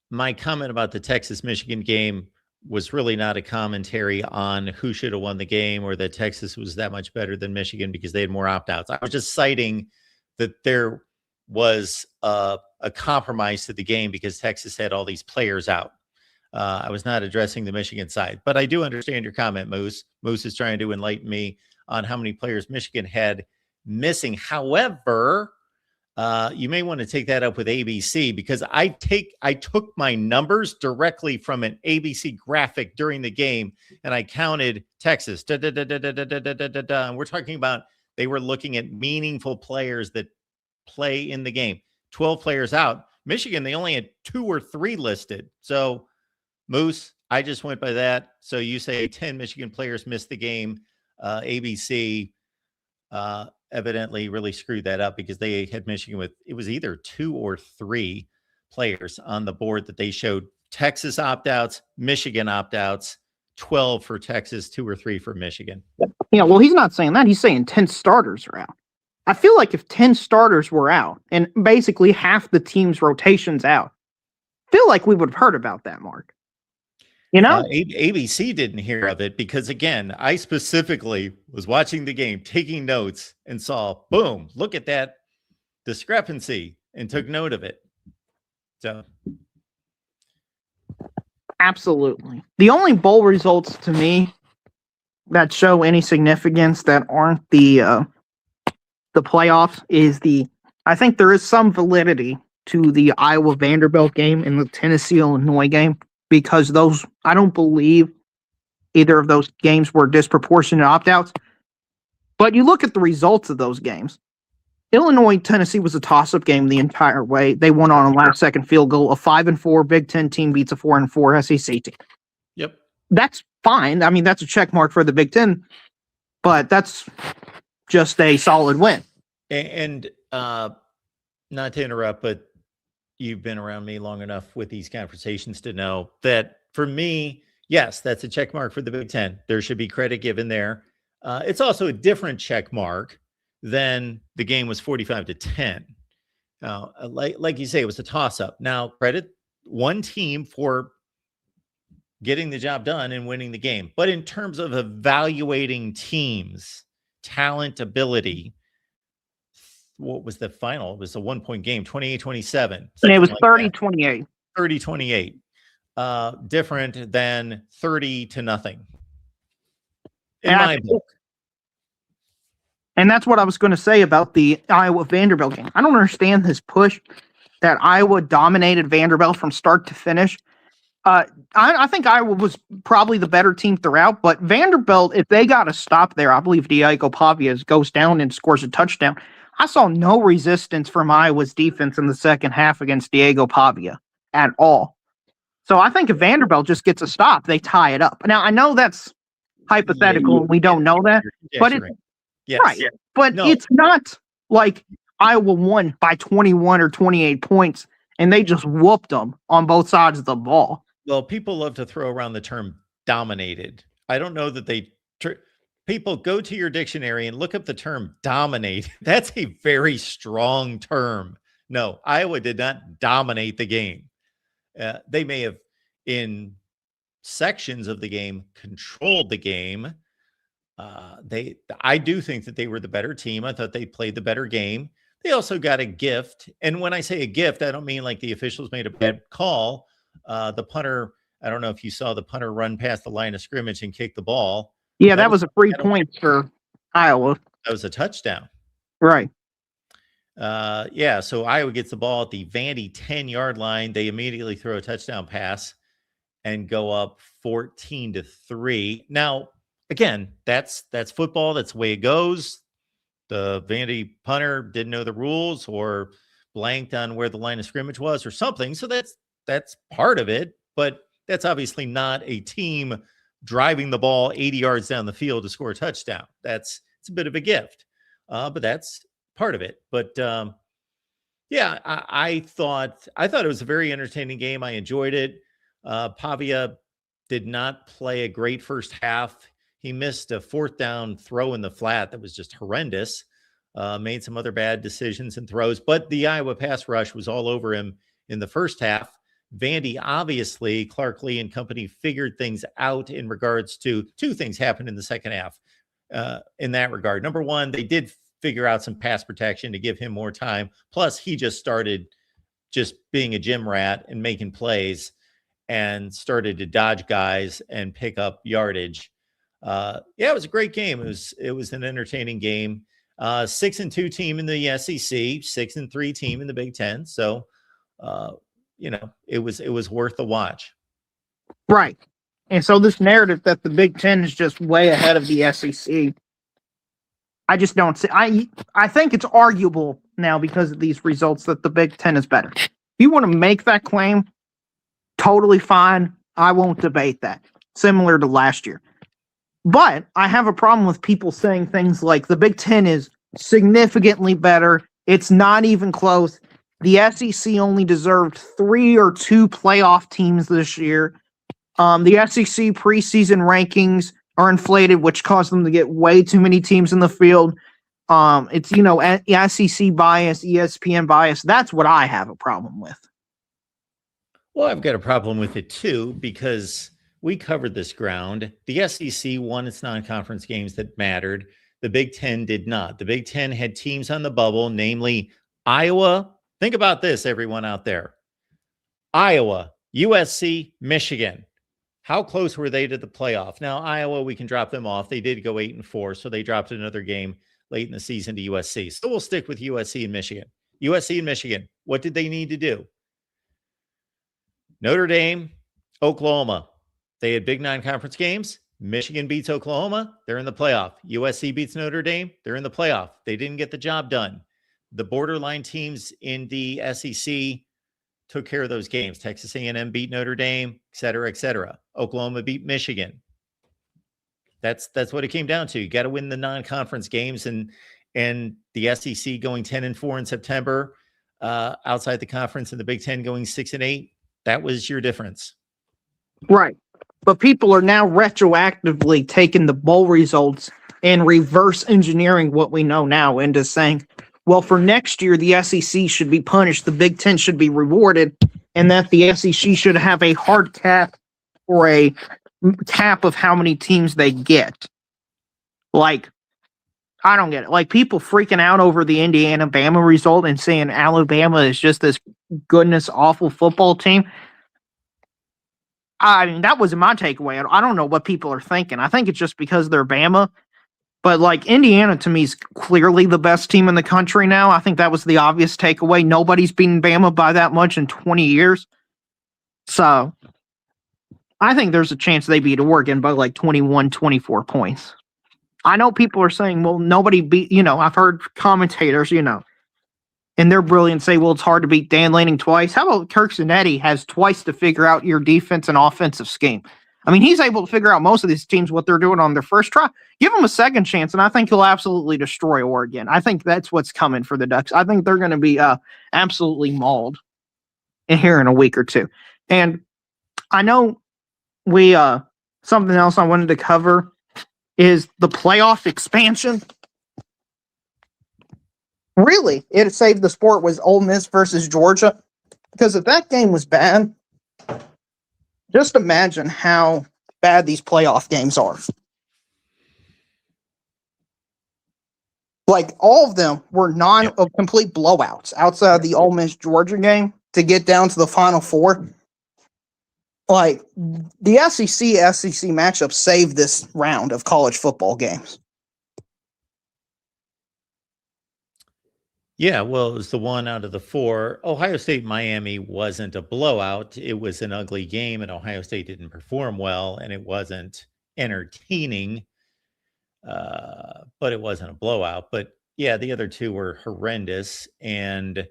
my comment about the Texas-Michigan game was really not a commentary on who should have won the game or that Texas was that much better than Michigan because they had more opt-outs. I was just citing that there was a compromise to the game because Texas had all these players out. I was not addressing the Michigan side, but I do understand your comment, Moose. Moose is trying to enlighten me on how many players Michigan had missing. However, you may want to take that up with ABC because I took my numbers directly from an ABC graphic during the game and I counted Texas. And we're talking about they were looking at meaningful players that play in the game. 12 players out. Michigan, they only had 2 or 3 listed. So Moose, I just went by that. So you say 10 Michigan players missed the game. ABC evidently really screwed that up because they had Michigan with, it was either 2 or 3 players on the board that they showed Texas opt-outs, Michigan opt-outs, 12 for Texas, 2 or 3 for Michigan. Yeah, well, he's not saying that. He's saying 10 starters are out. I feel like if 10 starters were out and basically half the team's rotations out, I feel like we would have heard about that, Mark. You know, ABC didn't hear of it because, again, I specifically was watching the game, taking notes, and saw, boom, look at that discrepancy, and took note of it. So, absolutely. The only bowl results to me that show any significance that aren't the playoffs is I think there is some validity to the Iowa Vanderbilt game and the Tennessee Illinois game. Because those, I don't believe either of those games were disproportionate opt-outs. But you look at the results of those games. Illinois-Tennessee was a toss-up game the entire way. They won on a last-second field goal. A 5-4 Big Ten team beats a 4-4 SEC team. Yep. That's fine. I mean, that's a check mark for the Big Ten. But that's just a solid win. And not to interrupt, but you've been around me long enough with these conversations to know that for me, yes, that's a check mark for the Big Ten. There should be credit given there. It's also a different check mark than the game was 45-10. Like you say, it was a toss-up. Now, credit one team for getting the job done and winning the game. But in terms of evaluating teams, talent, ability, what was the final? It was a 1-point game, 28-27. And it was 30-28. 30-28. Different than 30-0. In my book. And that's what I was going to say about the Iowa Vanderbilt game. I don't understand this push that Iowa dominated Vanderbilt from start to finish. I think Iowa was probably the better team throughout, but Vanderbilt, if they got a stop there, I believe Diego Pavia goes down and scores a touchdown. I saw no resistance from Iowa's defense in the second half against Diego Pavia at all. So I think if Vanderbilt just gets a stop, they tie it up. Now, I know that's hypothetical, and we don't know that, but it's right. Yeah. But it's not like Iowa won by 21 or 28 points, and they just whooped them on both sides of the ball. Well, people love to throw around the term dominated. I don't know that they... People, go to your dictionary and look up the term dominate. That's a very strong term. No, Iowa did not dominate the game. They may have, in sections of the game, controlled the game. I do think that they were the better team. I thought they played the better game. They also got a gift. And when I say a gift, I don't mean like the officials made a bad call. The punter, I don't know if you saw the punter run past the line of scrimmage and kick the ball. Yeah, that was a free point for Iowa. That was a touchdown. Right. Yeah, so Iowa gets the ball at the Vandy 10-yard line. They immediately throw a touchdown pass and go up 14-3. Now, again, that's football. That's the way it goes. The Vandy punter didn't know the rules or blanked on where the line of scrimmage was or something. So that's part of it, but that's obviously not a team driving the ball 80 yards down the field to score a touchdown. It's a bit of a gift, but that's part of it. But yeah, I thought it was a very entertaining game. I enjoyed it. Pavia did not play a great first half. He missed a 4th down throw in the flat that was just horrendous. Made some other bad decisions and throws, but the Iowa pass rush was all over him in the first half. Vandy, obviously, Clark Lee and company figured things out in regards to 2 things happened in the second half in that regard. Number one, they did figure out some pass protection to give him more time. Plus, he just started just being a gym rat and making plays and started to dodge guys and pick up yardage. Yeah, it was a great game. It was an entertaining game. 6-2 team in the SEC, 6-3 team in the Big Ten. So, it was worth the watch. Right. And so this narrative that the Big Ten is just way ahead of the SEC, I just don't see. I think it's arguable now because of these results that the Big Ten is better. If you want to make that claim, totally fine. I won't debate that. Similar to last year. But I have a problem with people saying things like the Big Ten is significantly better. It's not even close. The SEC only deserved 3 or 2 playoff teams this year. The SEC preseason rankings are inflated, which caused them to get way too many teams in the field. It's, SEC bias, ESPN bias. That's what I have a problem with. Well, I've got a problem with it too, because we covered this ground. The SEC won its non-conference games that mattered. The Big Ten did not. The Big Ten had teams on the bubble, namely Iowa. Think about this, everyone out there. Iowa, USC, Michigan. How close were they to the playoff? Now, Iowa, we can drop them off. They did go 8-4, so they dropped another game late in the season to USC. So we'll stick with USC and Michigan. USC and Michigan, what did they need to do? Notre Dame, Oklahoma. They had big non-conference games. Michigan beats Oklahoma. They're in the playoff. USC beats Notre Dame. They're in the playoff. They didn't get the job done. The borderline teams in the SEC took care of those games. Texas A&M beat Notre Dame, et cetera, et cetera. Oklahoma beat Michigan. That's what it came down to. You got to win the non-conference games, and the SEC going 10-4 in September, outside the conference, and the Big Ten going 6-8. That was your difference. Right. But people are now retroactively taking the bowl results and reverse engineering what we know now into saying, well, for next year, the SEC should be punished, the Big Ten should be rewarded, and that the SEC should have a hard cap or a cap of how many teams they get. Like, I don't get it. Like, people freaking out over the Indiana-Bama result and saying Alabama is just this goodness awful football team. I mean, that wasn't my takeaway. I don't know what people are thinking. I think it's just because they're Bama. But, like, Indiana, to me, is clearly the best team in the country now. I think that was the obvious takeaway. Nobody's beaten Bama by that much in 20 years. So, I think there's a chance they beat Oregon by, like, 21, 24 points. I know people are saying, well, nobody beat, I've heard commentators, and they're brilliant say, well, it's hard to beat Dan Lanning twice. How about Kirk Zanetti has twice to figure out your defense and offensive scheme? I mean, he's able to figure out most of these teams what they're doing on their first try. Give him a second chance, and I think he'll absolutely destroy Oregon. I think that's what's coming for the Ducks. I think they're going to be absolutely mauled here in a week or two. And I know we something else I wanted to cover is the playoff expansion. Really, it saved the sport was Ole Miss versus Georgia. Because if that game was bad, just imagine how bad these playoff games are. Like, all of them were complete blowouts outside of the Ole Miss Georgia game to get down to the Final Four. Like, the SEC matchup saved this round of college football games. Yeah, well, it was the one out of the four. Ohio State Miami wasn't a blowout. It was an ugly game, and Ohio State didn't perform well, and it wasn't entertaining, but it wasn't a blowout. But yeah, the other two were horrendous. And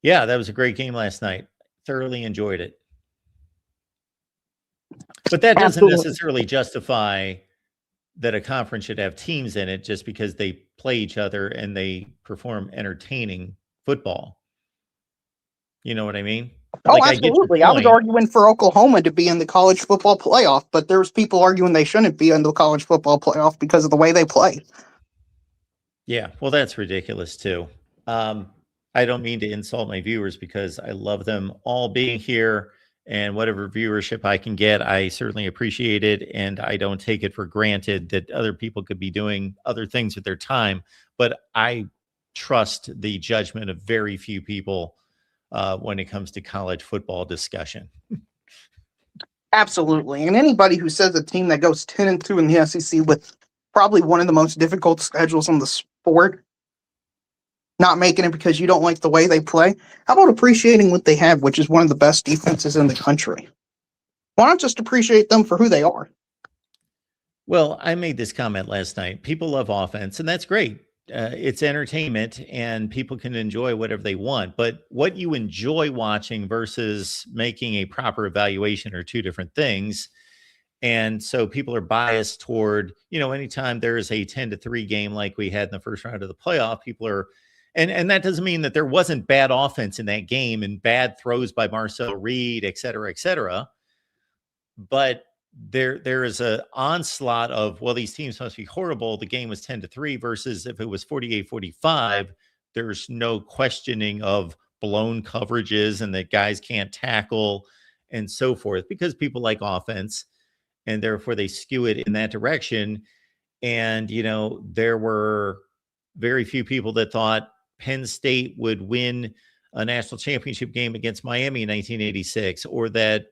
yeah, that was a great game last night. Thoroughly enjoyed it. But that doesn't Absolutely. necessarily justify that a conference should have teams in it just because they play each other and they perform entertaining football. You know what I mean? Oh, Like, I get your absolutely. I was point. arguing for Oklahoma to be in the college football playoff, but there's people arguing they shouldn't be in the college football playoff because of the way they play. Yeah, well, that's ridiculous too. Um, I don't mean to insult my viewers because I love them all being here, and whatever viewership I can get, I certainly appreciate it. And I don't take it for granted that other people could be doing other things with their time. But I trust the judgment of very few people when it comes to college football discussion. Absolutely. And anybody who says a team that goes 10-2 in the SEC with probably one of the most difficult schedules in the sport, not making it because you don't like the way they play, how about appreciating what they have, which is one of the best defenses in the country? Why not just appreciate them for who they are? Well, I made this comment last night. People love offense, and that's great. It's entertainment, and people can enjoy whatever they want. But what you enjoy watching versus making a proper evaluation are two different things. And so people are biased toward, anytime there is a 10-3 game like we had in the first round of the playoff, people are, and that doesn't mean that there wasn't bad offense in that game and bad throws by Marcel Reed, et cetera, et cetera. But there is a onslaught of, well, these teams must be horrible. The game was 10-3 versus if it was 48-45, there's no questioning of blown coverages and that guys can't tackle and so forth because people like offense and therefore they skew it in that direction. And, there were very few people that thought Penn State would win a national championship game against Miami in 1986, or that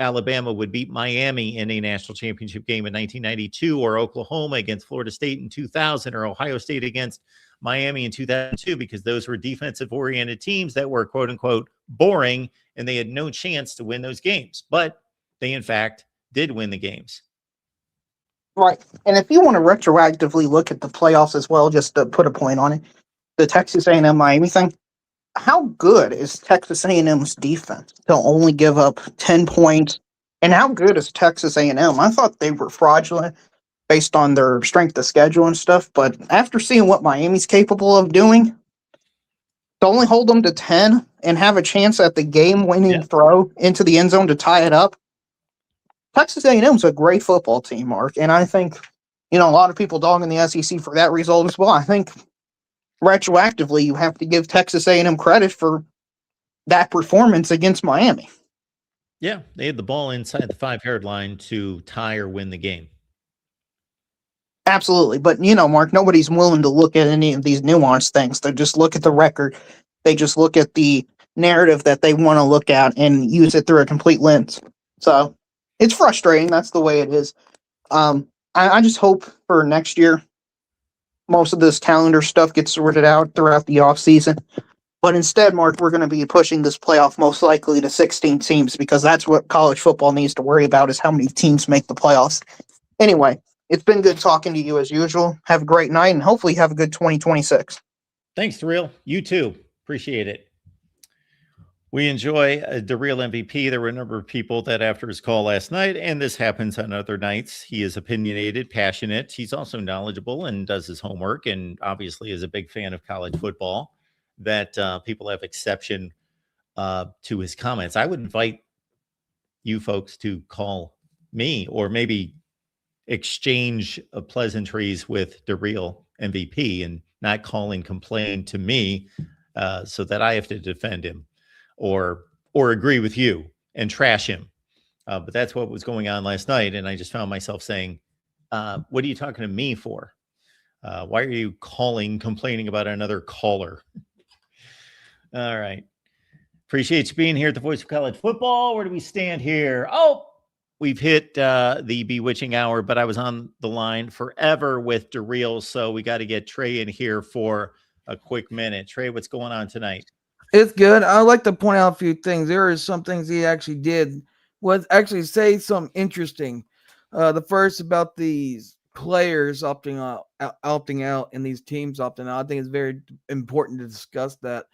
Alabama would beat Miami in a national championship game in 1992, or Oklahoma against Florida State in 2000, or Ohio State against Miami in 2002, because those were defensive oriented teams that were quote unquote boring and they had no chance to win those games. But they, in fact, did win the games. Right. And if you want to retroactively look at the playoffs as well, just to put a point on it, the Texas A&M Miami thing, how good is Texas A&M's defense to only give up 10 points? And how good is Texas A&M? I thought they were fraudulent based on their strength of schedule and stuff, but after seeing what Miami's capable of doing, to only hold them to 10 and have a chance at the game-winning throw into the end zone to tie it up, Texas A&M's a great football team, Mark, and I think, a lot of people dogging the SEC for that result as well. I think retroactively, you have to give Texas A&M credit for that performance against Miami. Yeah, they had the ball inside the 5-yard line to tie or win the game. Absolutely. But, Mark, nobody's willing to look at any of these nuanced things. They just look at the record. They just look at the narrative that they want to look at and use it through a complete lens. So it's frustrating. That's the way it is. I just hope for next year, most of this calendar stuff gets sorted out throughout the offseason. But instead, Mark, we're going to be pushing this playoff most likely to 16 teams because that's what college football needs to worry about is how many teams make the playoffs. Anyway, it's been good talking to you as usual. Have a great night and hopefully have a good 2026. Thanks, Darrell. You too. Appreciate it. We enjoy the real MVP. There were a number of people that after his call last night, and this happens on other nights, he is opinionated, passionate. He's also knowledgeable and does his homework and obviously is a big fan of college football, that people have exception to his comments. I would invite you folks to call me or maybe exchange pleasantries with the real MVP and not call and complain to me so that I have to defend him or agree with you and trash him. But that's what was going on last night. And I just found myself saying, what are you talking to me for? Why are you complaining about another caller? All right. Appreciate you being here at the Voice of College Football. Where do we stand here? Oh, we've hit the bewitching hour, but I was on the line forever with Darrell, so we got to get Trey in here for a quick minute. Trey, what's going on tonight? It's good. I'd like to point out a few things. There are some things he actually did was actually say something interesting. The first about these players opting out, and these teams opting out. I think it's very important to discuss that.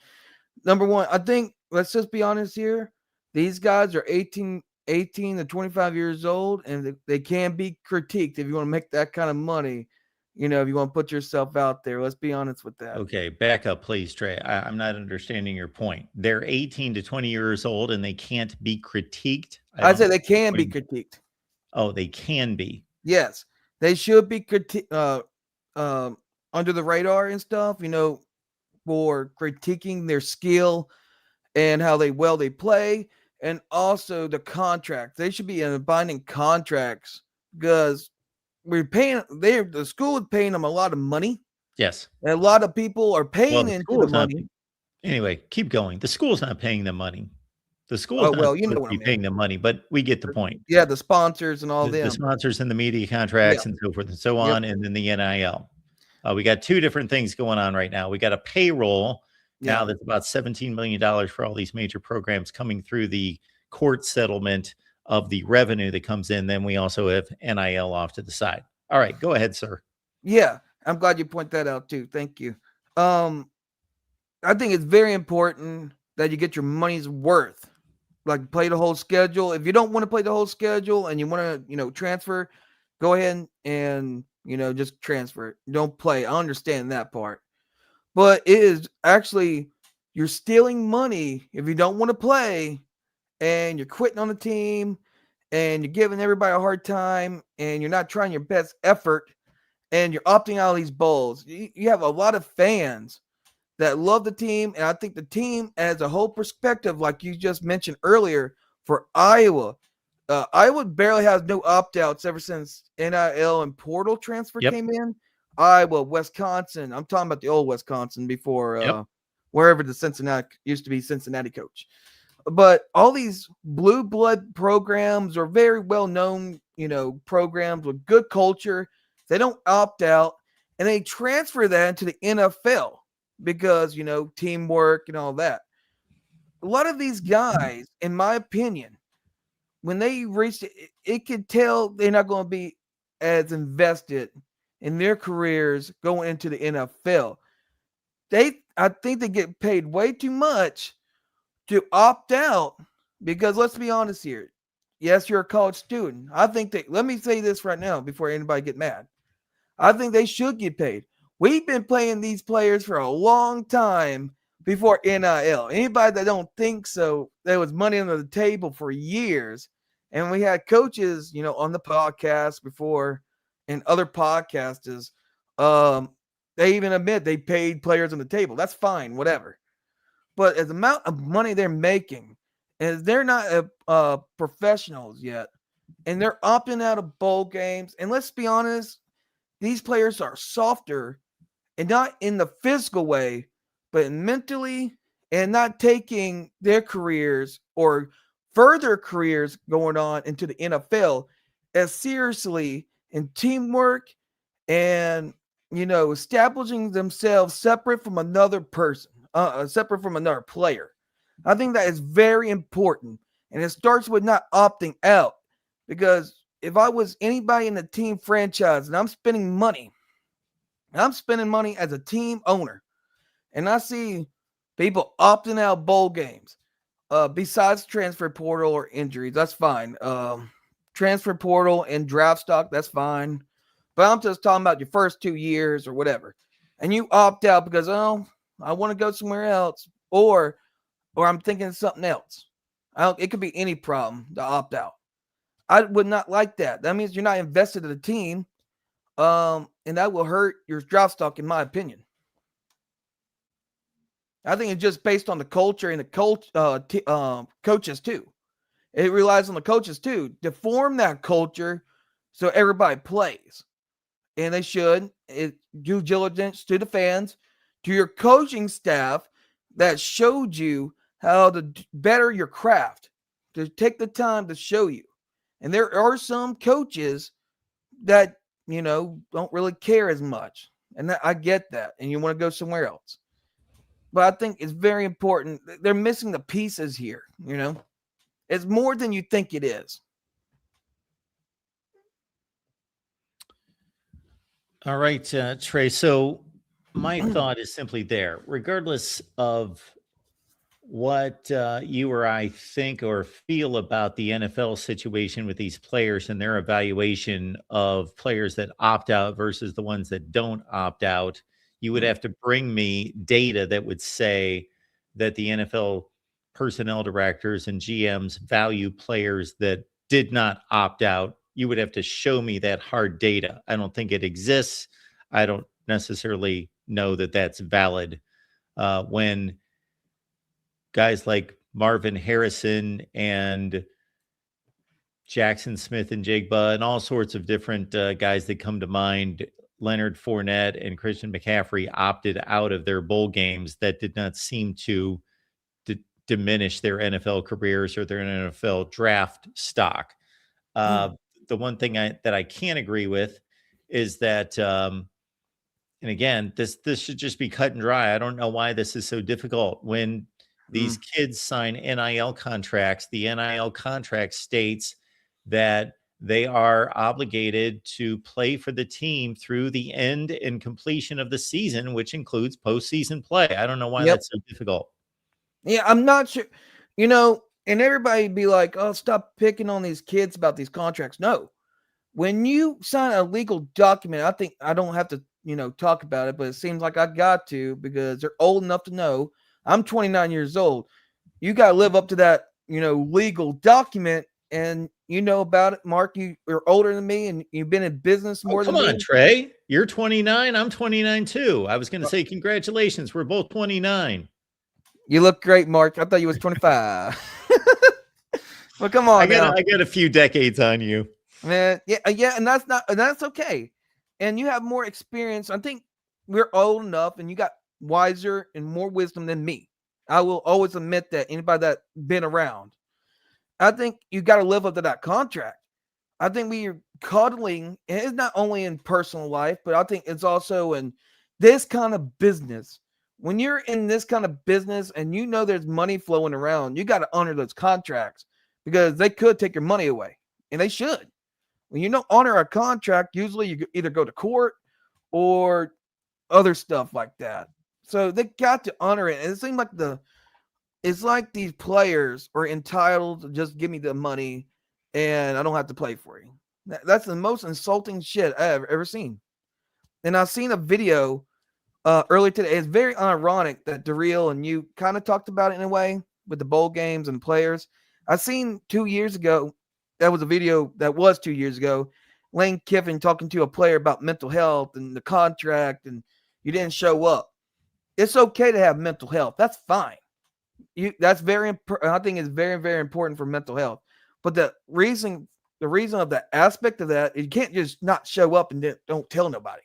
Number one, I think let's just be honest here. These guys are 18 to 25 years old, and they can be critiqued if you want to make that kind of money. If you want to put yourself out there, let's be honest with that. Okay, back up, please, Trey. I'm not understanding your point. They're 18 to 20 years old and they can't be critiqued. I say they can be critiqued. Oh, they can be. Yes, they should be under the radar and stuff. For critiquing their skill and how they play, and also the contracts. They should be in binding contracts because the school is paying them a lot of money. Yes. And a lot of people are paying into the money. Anyway, keep going. The school's not paying them money. The school's not paying them money, but we get the point. Yeah, the sponsors and all them. The sponsors and the media contracts and so forth and so on, and then the NIL. We got two different things going on right now. We got a payroll now that's about $17 million for all these major programs coming through the court settlement of the revenue that comes in. Then we also have NIL off to the side. All right, go ahead, sir. Yeah, I'm glad you point that out too. Thank you. I think it's very important that you get your money's worth. Like play the whole schedule. If you don't want to play the whole schedule and you want to, transfer, go ahead and just transfer it. Don't play. I understand that part. But it is actually you're stealing money if you don't want to play and you're quitting on the team and you're giving everybody a hard time and you're not trying your best effort and you're opting out of these bowls. You have a lot of fans that love the team, and I think the team as a whole perspective, like you just mentioned earlier, for Iowa, Iowa barely has no opt-outs ever since NIL and portal transfer came in. Iowa, Wisconsin, I'm talking about the old Wisconsin before wherever the Cincinnati used to be Cincinnati coach. But all these blue blood programs are very well-known, programs with good culture. They don't opt out, and they transfer that into the NFL. Because, teamwork and all that. A lot of these guys, in my opinion, when they reach it could tell they're not going to be as invested in their careers going into the NFL. I think they get paid way too much to opt out because let's be honest here. Yes, you're a college student. I think let me say this right now before anybody get mad. I think they should get paid. We've been playing these players for a long time before NIL. Anybody that don't think so, there was money under the table for years. And we had coaches, on the podcast before and other podcasters. They even admit they paid players on the table. That's fine, whatever. But as the amount of money they're making, and they're not professionals yet, and they're opting out of bowl games. And let's be honest, these players are softer. And not in the physical way, but mentally, and not taking their careers or further careers going on into the NFL as seriously in teamwork and, establishing themselves separate from another person, separate from another player. I think that is very important. And it starts with not opting out. Because if I was anybody in the team franchise and I'm spending money as a team owner, and I see people opting out bowl games. Besides transfer portal or injuries, that's fine. Transfer portal and draft stock, that's fine. But I'm just talking about your first 2 years or whatever. And you opt out because, I want to go somewhere else, or I'm thinking of something else. It could be any problem to opt out. I would not like that. That means you're not invested in the team. And that will hurt your draft stock, in my opinion. I think it's just based on the culture and the coaches too. It relies on the coaches too to form that culture so everybody plays. And they should due diligence to the fans, to your coaching staff that showed you how to better your craft, to take the time to show you. And there are some coaches that don't really care as much. And I get that. And you want to go somewhere else. But I think it's very important. They're missing the pieces here, you know? It's more than you think it is. All right, Trey. So my thought is simply there, regardless of what you or I think or feel about the NFL situation with these players and their evaluation of players that opt out versus the ones that don't opt out. You would have to bring me data that would say that the NFL personnel directors and GMs value players that did not opt out. You would have to show me that hard data. I don't think it exists. I don't necessarily know that that's valid. When guys like Marvin Harrison and Jackson Smith and Jigba and all sorts of different guys that come to mind, Leonard Fournette and Christian McCaffrey opted out of their bowl games. That did not seem to diminish their NFL careers or their NFL draft stock. The one thing that I can't agree with is that, and again, this should just be cut and dry. I don't know why this is so difficult. When these kids sign NIL contracts, the NIL contract states that they are obligated to play for the team through the end and completion of the season, which includes postseason play. I don't know why that's so difficult. Yeah, I'm not sure. You know, and everybody be like, oh, stop picking on these kids about these contracts. No. When you sign a legal document, I think I don't have to, talk about it, but it seems like I got to because they're old enough to know. I'm 29 years old. You got to live up to that, legal document, and you know about it. Mark, you're older than me, and you've been in business more than me. Come on, Trey. You're 29. I'm 29 too. I was going to say congratulations. We're both 29. You look great, Mark. I thought you was 25. Well, come on, I got a few decades on you, man. Yeah, and that's okay. And you have more experience. I think we're old enough, and you got wiser and more wisdom than me. I will always admit that. Anybody that been around, I think you got to live up to that contract. I think we are cuddling, and it's not only in personal life, but I think it's also in this kind of business. When you're in this kind of business and you know there's money flowing around, you got to honor those contracts because they could take your money away, and they should. When you don't honor a contract, usually you either go to court or other stuff like that. So they got to honor it. And it seems like it's like these players are entitled to just give me the money and I don't have to play for you. That's the most insulting shit I've ever seen. And I've seen a video earlier today. It's very ironic that Darrell and you kind of talked about it in a way with the bowl games and players. I seen 2 years ago, that was a video that was 2 years ago, Lane Kiffin talking to a player about mental health and the contract, and you didn't show up. It's okay to have mental health. That's fine. That's very I think it's very, very important for mental health. But the reason of the aspect of that, you can't just not show up and don't tell nobody.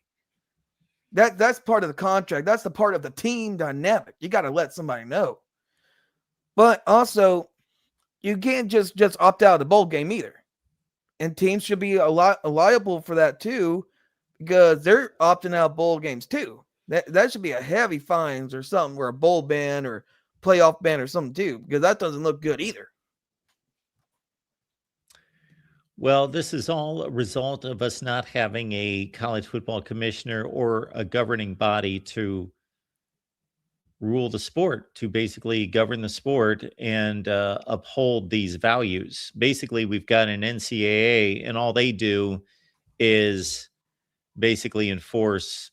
That's part of the contract. That's the part of the team dynamic. You got to let somebody know. But also, you can't just opt out of the bowl game either. And teams should be liable for that too, because they're opting out bowl games too. That should be a heavy fines or something, or a bowl ban or playoff ban or something too, because that doesn't look good either. Well, this is all a result of us not having a college football commissioner or a governing body to rule the sport, to basically govern the sport and uphold these values. Basically, we've got an NCAA, and all they do is basically enforce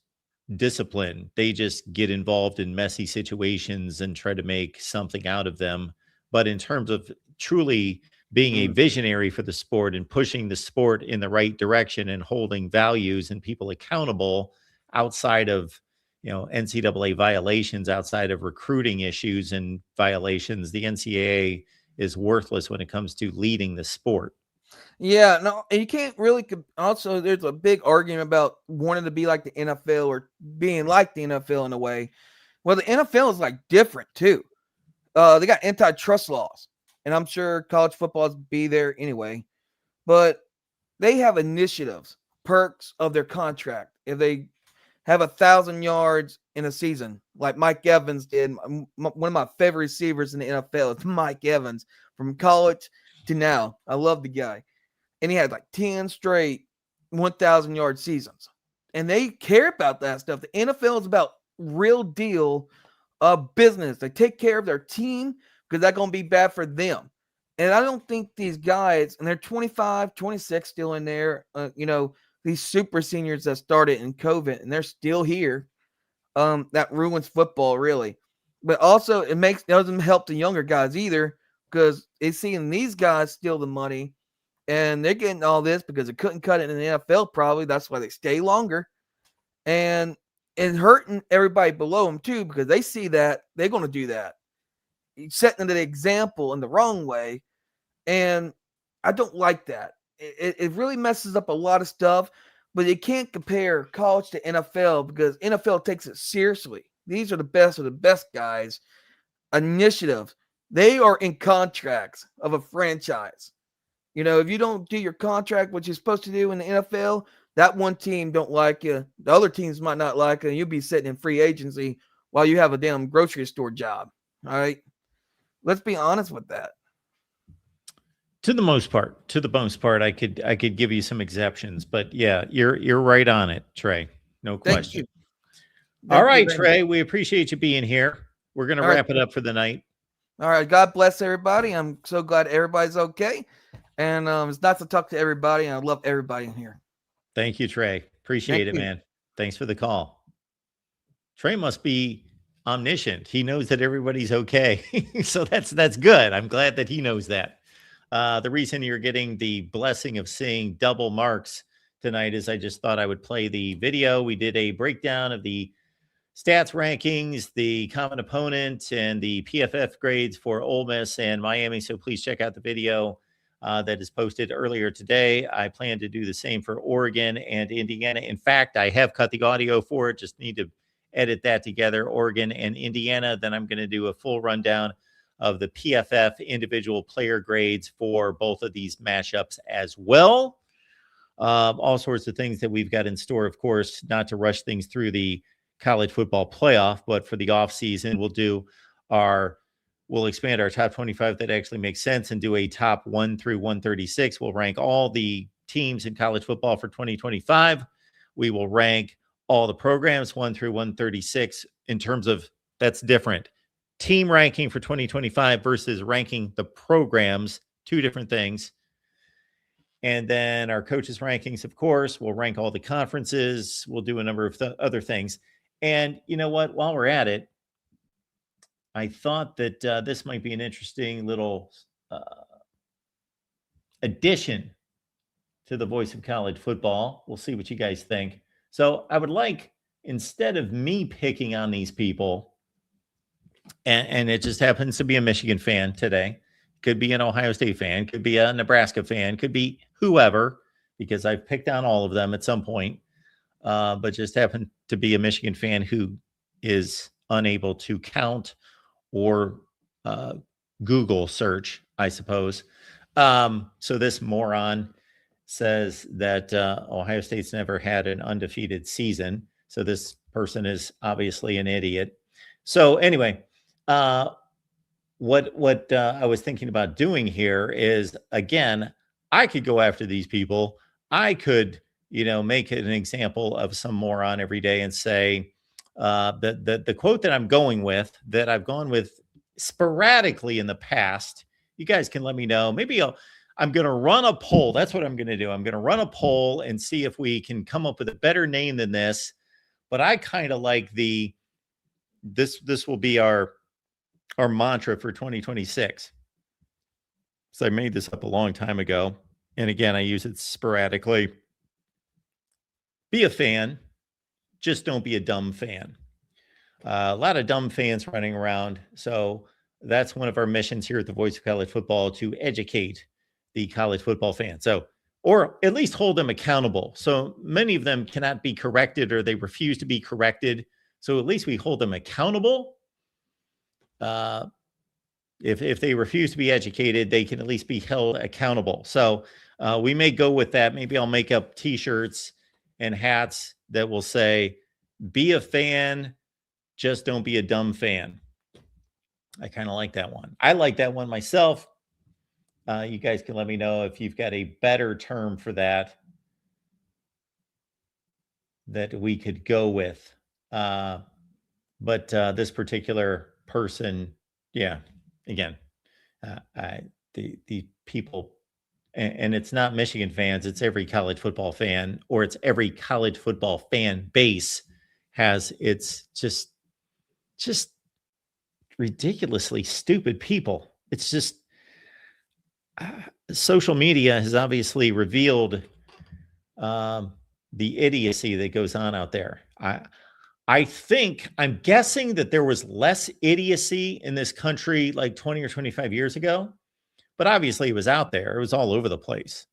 discipline. They just get involved in messy situations and try to make something out of them. But in terms of truly being a visionary for the sport and pushing the sport in the right direction and holding values and people accountable outside of, NCAA violations, outside of recruiting issues and violations, the NCAA is worthless when it comes to leading the sport. Yeah, no, and you can't really. Also, there's a big argument about wanting to be like the NFL or being like the NFL in a way. Well, the NFL is like different too. They got antitrust laws, and I'm sure college football is be there anyway. But they have initiatives, perks of their contract. If they have 1,000 yards in a season, like Mike Evans did. One of my favorite receivers in the NFL is Mike Evans from college to now. I love the guy. And he had like 10 straight 1,000-yard seasons. And they care about that stuff. The NFL is about real deal business. They take care of their team because that's going to be bad for them. And I don't think these guys, and they're 25, 26 still in there, these super seniors that started in COVID and they're still here. That ruins football, really. But also, it doesn't help the younger guys either because they're seeing these guys steal the money and they're getting all this because they couldn't cut it in the NFL, probably. That's why they stay longer. And it's hurting everybody below them, too, because they see that they're going to do that. Setting the example in the wrong way. And I don't like that. It really messes up a lot of stuff, but you can't compare college to NFL because NFL takes it seriously. These are the best of the best guys. Initiative. They are in contracts of a franchise. If you don't do your contract, what you're supposed to do in the NFL, that one team don't like you. The other teams might not like you, and you'll be sitting in free agency while you have a damn grocery store job. All right? Let's be honest with that. To the most part, I could give you some exceptions, but yeah, you're right on it, Trey. No question. All right, Trey, we appreciate you being here. We're going to wrap it up for the night. All right. God bless everybody. I'm so glad everybody's okay. And it's nice to talk to everybody. And I love everybody in here. Thank you, Trey. Appreciate it, man. Thanks for the call. Trey must be omniscient. He knows that everybody's okay. So that's good. I'm glad that he knows that. The reason you're getting the blessing of seeing double marks tonight is I just thought I would play the video. We did a breakdown of the stats rankings, the common opponent, and the PFF grades for Ole Miss and Miami. So please check out the video that is posted earlier today. I plan to do the same for Oregon and Indiana. In fact, I have cut the audio for it. Just need to edit that together, Oregon and Indiana. Then I'm going to do a full rundown of the PFF individual player grades for both of these mashups as well. All sorts of things that we've got in store, of course, not to rush things through the college football playoff, but for the offseason, we'll expand our top 25 that actually makes sense and do a top 1 through 136. We'll rank all the teams in college football for 2025. We will rank all the programs 1 through 136 in terms of that's different. Team ranking for 2025 versus ranking the programs, two different things. And then our coaches rankings, of course, we'll rank all the conferences. We'll do a number of other things. And you know what? While we're at it, I thought that this might be an interesting little addition to the Voice of College Football. We'll see what you guys think. So I would like, instead of me picking on these people, and it just happens to be a Michigan fan today, could be an Ohio State fan, could be a Nebraska fan, could be whoever, because I've picked on all of them at some point, but just happened to be a Michigan fan who is unable to count or Google search, I suppose. So this moron says that Ohio State's never had an undefeated season. So this person is obviously an idiot. So anyway, what I was thinking about doing here is, again, I could go after these people. I could, make an example of some moron every day and say, the quote that I'm going with, that I've gone with sporadically in the past, you guys can let me know. Maybe I'm going to run a poll. That's what I'm going to do. I'm going to run a poll and see if we can come up with a better name than this. But I kind of like this will be our mantra for 2026. So I made this up a long time ago. And again, I use it sporadically. Be a fan. Just don't be a dumb fan. A lot of dumb fans running around. So that's one of our missions here at the Voice of College Football, to educate the college football fan. So, or at least hold them accountable. So many of them cannot be corrected, or they refuse to be corrected. So at least we hold them accountable. If they refuse to be educated, they can at least be held accountable. So we may go with that. Maybe I'll make up T-shirts and hats that will say, be a fan, just don't be a dumb fan. I kind of like that one. I like that one myself. You guys can let me know if you've got a better term for that we could go with. But this particular person, yeah, again, the people, and it's not Michigan fans, it's every college football fan, or it's every college football fan base has it's just ridiculously stupid people. It's just social media has obviously revealed the idiocy that goes on out there. I'm guessing that there was less idiocy in this country like 20 or 25 years ago, but obviously it was out there. It was all over the place.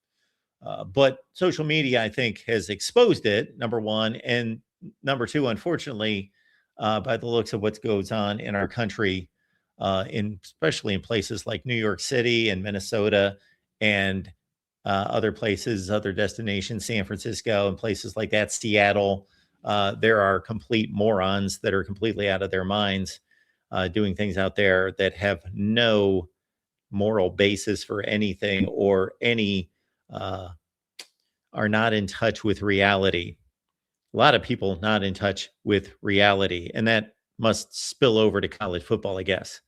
But social media, I think, has exposed it, number one. And number two, unfortunately, by the looks of what goes on in our country, especially in places like New York City and Minnesota and other places, other destinations, San Francisco and places like that, Seattle, there are complete morons that are completely out of their minds doing things out there that have no moral basis for anything or are not in touch with reality. A lot of people not in touch with reality, and that must spill over to college football, I guess.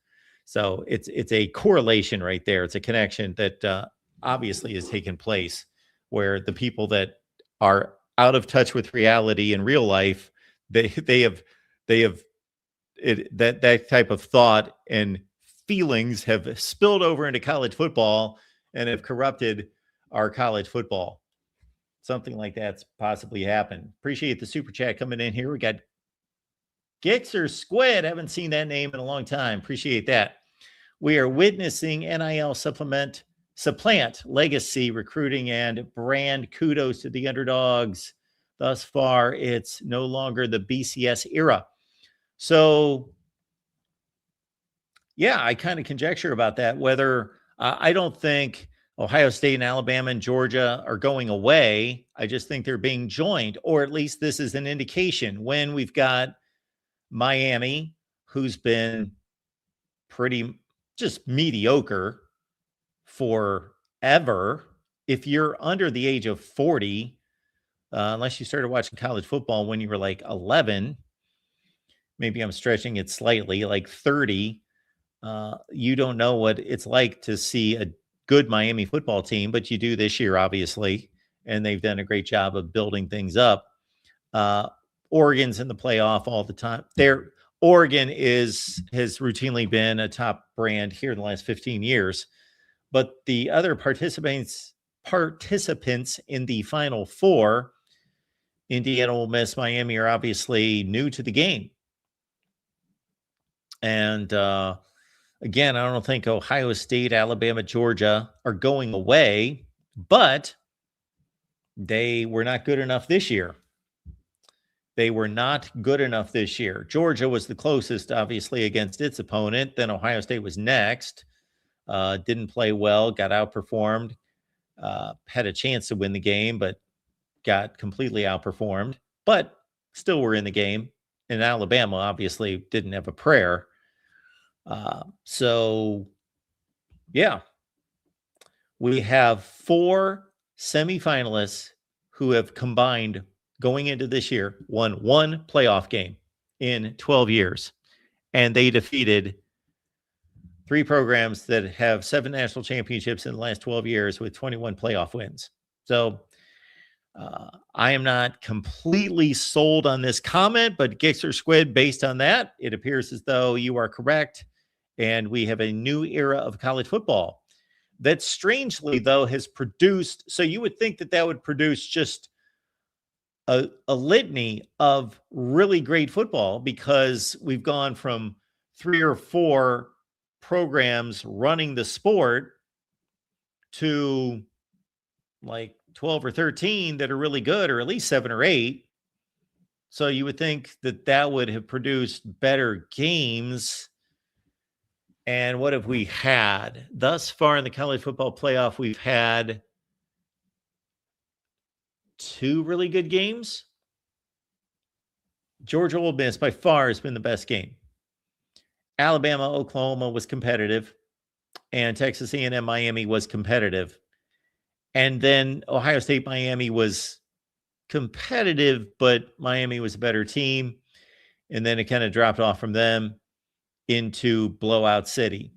So it's a correlation right there. It's a connection that obviously has taken place where the people that are out of touch with reality in real life, they have that type of thought and feelings have spilled over into college football and have corrupted our college football. Something like that's possibly happened. Appreciate the super chat coming in here. We got Gixer Squid. Haven't seen that name in a long time. Appreciate that. We are witnessing NIL supplant legacy recruiting and brand. Kudos to the underdogs. Thus far, it's no longer the BCS era. So, yeah, I kind of conjecture about that, whether I don't think Ohio State and Alabama and Georgia are going away. I just think they're being joined, or at least this is an indication when we've got Miami, who's been pretty just mediocre forever. If you're under the age of 40, unless you started watching college football when you were like 11, maybe I'm stretching it slightly, like 30, you don't know what it's like to see a good Miami football team, but you do this year, obviously, and they've done a great job of building things up. Oregon's in the playoff all the time. Oregon has routinely been a top brand here in the last 15 years, but the other participants in the Final Four, Indiana, Ole Miss, Miami, are obviously new to the game. And again, I don't think Ohio State, Alabama, Georgia are going away, but they were not good enough this year. Georgia was the closest, obviously, against its opponent. Then Ohio State was next. Didn't play well, got outperformed, had a chance to win the game, but got completely outperformed, but still were in the game. And Alabama obviously didn't have a prayer. So, yeah, we have 4 semifinalists who have combined going into this year, won 1 playoff game in 12 years. And they defeated 3 programs that have 7 national championships in the last 12 years with 21 playoff wins. So I am not completely sold on this comment, but Gixer Squid, based on that, it appears as though you are correct. And we have a new era of college football that strangely, though, has produced. So you would think that would produce just a litany of really great football, because we've gone from 3 or 4 programs running the sport to like 12 or 13 that are really good, or at least 7 or 8. So you would think that would have produced better games. And what have we had thus far in the college football playoff? We've had 2 really good games. Georgia Ole Miss by far has been the best game. Alabama, Oklahoma was competitive, and Texas A&M, Miami was competitive. And then Ohio State, Miami was competitive, but Miami was a better team. And then it kind of dropped off from them into blowout city.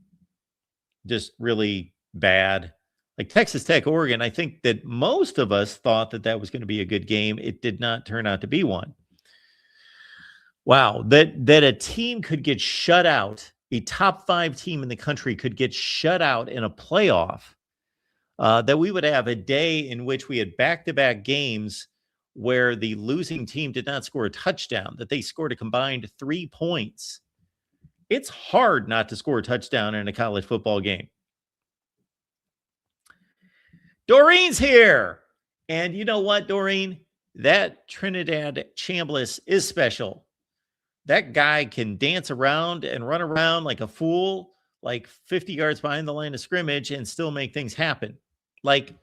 Just really bad. Like Texas Tech, Oregon, I think that most of us thought that that was going to be a good game. It did not turn out to be one. Wow, that a team could get shut out, a top 5 team in the country could get shut out in a playoff, that we would have a day in which we had back-to-back games where the losing team did not score a touchdown, that they scored a combined 3 points. It's hard not to score a touchdown in a college football game. Doreen's here. And you know what, Doreen? That Trinidad Chambliss is special. That guy can dance around and run around like a fool, like 50 yards behind the line of scrimmage and still make things happen. Like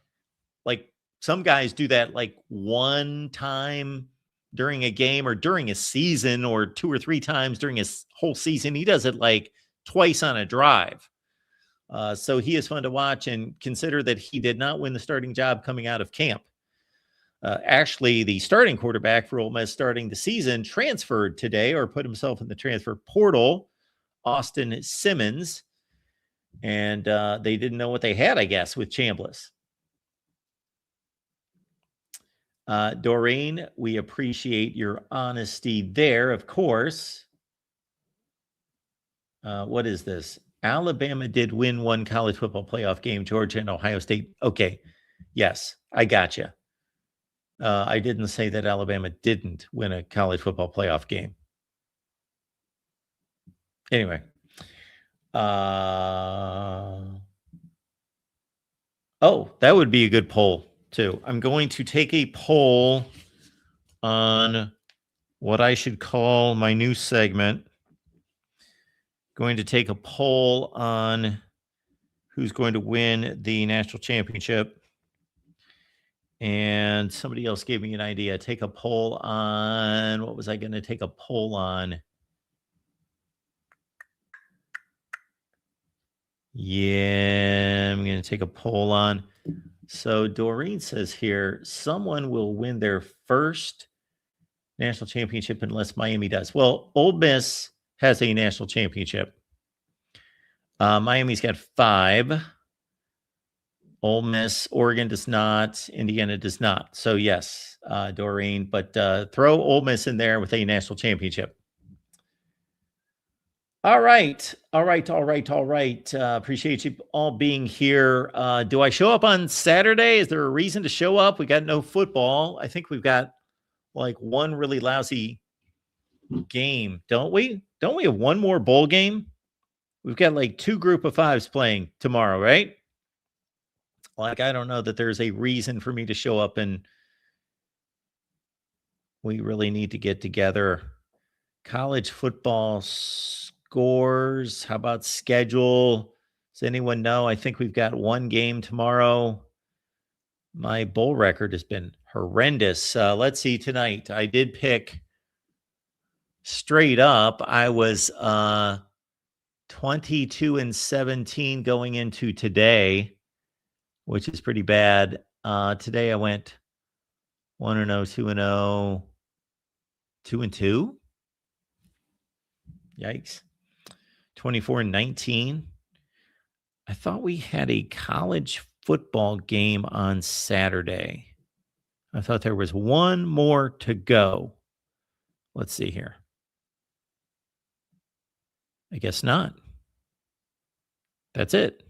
some guys do that like one time during a game or during a season or 2 or 3 times during a whole season. He does it like twice on a drive. So he is fun to watch, and consider that he did not win the starting job coming out of camp. Actually, the starting quarterback for Ole Miss starting the season transferred today, or put himself in the transfer portal, Austin Simmons. And they didn't know what they had, I guess, with Chambliss. Doreen, we appreciate your honesty there, of course. What is this? Alabama did win one college football playoff game, Georgia and Ohio State. Okay. Yes, I gotcha. I didn't say that Alabama didn't win a college football playoff game. Anyway. Oh, that would be a good poll too. I'm going to take a poll on what I should call my new segment. Going to take a poll on who's going to win the national championship. And somebody else gave me an idea. Take a poll on, what was I going to take a poll on? Yeah, I'm going to take a poll on. So Doreen says here, someone will win their first national championship unless Miami does. Well, Ole Miss has a national championship. Miami's got 5. Ole Miss, Oregon does not. Indiana does not. So yes, Doreen, but throw Ole Miss in there with a national championship. All right. Appreciate you all being here. Do I show up on Saturday? Is there a reason to show up? We got no football. I think we've got like one really lousy game, don't we? Don't we have one more bowl game? We've got like 2 group of 5s playing tomorrow, right? Like, I don't know that there's a reason for me to show up, and we really need to get together. College football scores. How about schedule? Does anyone know? I think we've got 1 game tomorrow. My bowl record has been horrendous. Let's see tonight. I did pick straight up. I was 22-17 going into today, which is pretty bad. Today I went 1-0, 2-0, 2-2. Yikes. 24-19. I thought we had a college football game on Saturday. I thought there was one more to go. Let's see here. I guess not. That's it.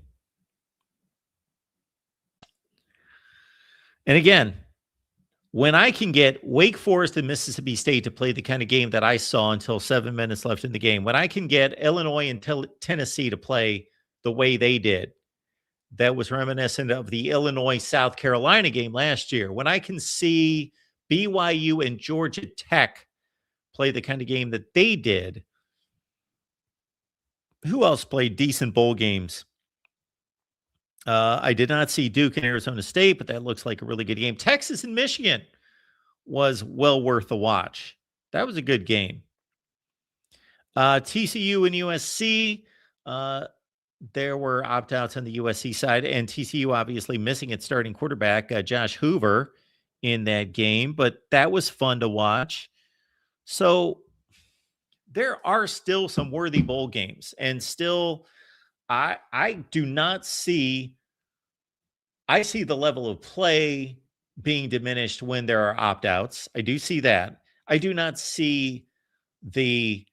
And again, when I can get Wake Forest and Mississippi State to play the kind of game that I saw until 7 minutes left in the game, when I can get Illinois and Tennessee to play the way they did, that was reminiscent of the Illinois-South Carolina game last year, when I can see BYU and Georgia Tech play the kind of game that they did, who else played decent bowl games? I did not see Duke and Arizona State, but that looks like a really good game. Texas and Michigan was well worth the watch. That was a good game. TCU and USC. There were opt-outs on the USC side, and TCU obviously missing its starting quarterback, Josh Hoover, in that game, but that was fun to watch. So there are still some worthy bowl games, and still I do not see I see the level of play being diminished when there are opt-outs. I do see that. I do not see the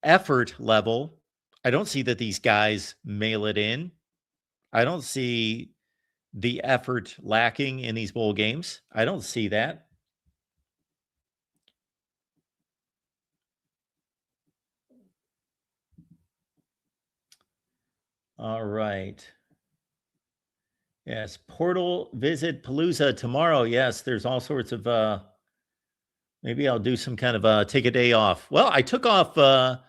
effort level. I don't see that these guys mail it in. I don't see the effort lacking in these bowl games. I don't see that. All right. Yes, Portal Visit Palooza tomorrow. Yes, there's all sorts of maybe I'll do some kind of take a day off. Well, I took off the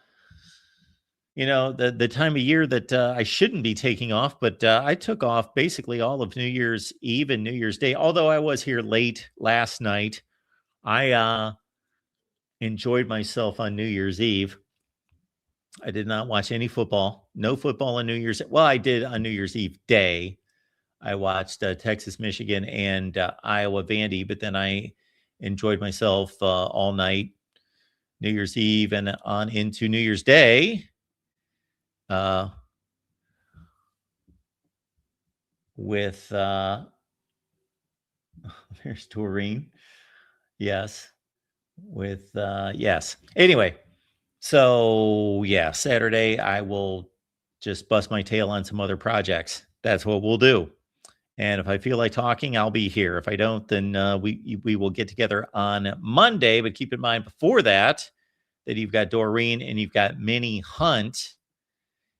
time of year that I shouldn't be taking off, but I took off basically all of New Year's Eve and New Year's Day. Although I was here late last night, I enjoyed myself on New Year's Eve. I did not watch any football. No football on New Year's. Well, I did on New Year's Eve day. I watched Texas, Michigan, and Iowa, Vandy, but then I enjoyed myself all night, New Year's Eve, and on into New Year's Day. With there's Doreen. Yes. With yes. Anyway, so yeah, Saturday I will just bust my tail on some other projects. That's what we'll do. And if I feel like talking, I'll be here. If I don't, then we will get together on Monday. But keep in mind before that you've got Doreen and you've got Minnie Hunt.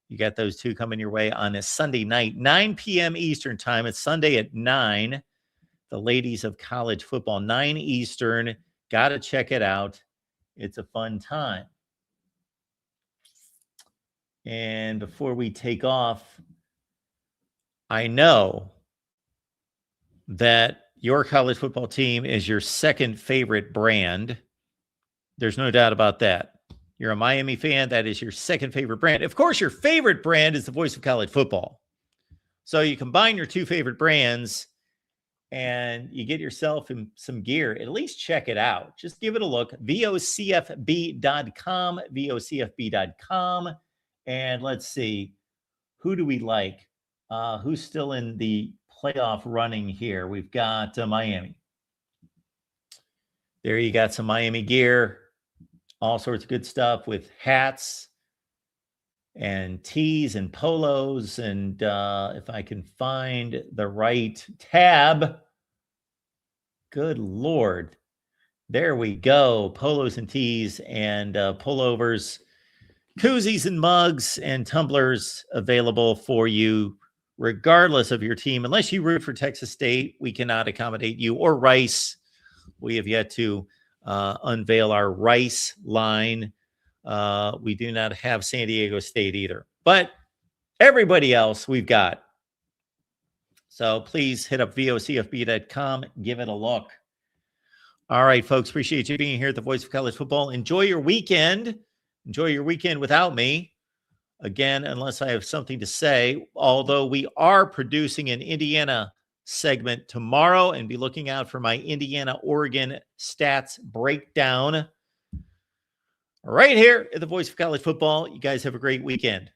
You got those two coming your way on a Sunday night, 9 p.m. Eastern time. It's Sunday at 9. The ladies of college football, 9 Eastern. Got to check it out. It's a fun time. And before we take off, I know that your college football team is your second favorite brand. There's no doubt about that. You're a Miami fan. That is your second favorite brand. Of course, your favorite brand is the voice of college football. So you combine your two favorite brands and you get yourself some gear. At least check it out. Just give it a look. VOCFB.com, VOCFB.com. And let's see, who do we like? Who's still in the playoff running here? We've got Miami. There you got some Miami gear. All sorts of good stuff with hats and tees and polos. And if I can find the right tab, good Lord. There we go. Polos and tees and pullovers, koozies and mugs and tumblers available for you, regardless of your team. Unless you root for Texas State, we cannot accommodate you, or Rice. We have yet to unveil our Rice line. We do not have San Diego State either, but everybody else we've got. So please hit up vocfb.com. Give it a look. All right, folks. Appreciate you being here at the Voice of College Football. Enjoy your weekend. Enjoy your weekend without me. Again, unless I have something to say, although we are producing an Indiana segment tomorrow, and be looking out for my Indiana-Oregon stats breakdown right here at the Voice of College Football. You guys have a great weekend.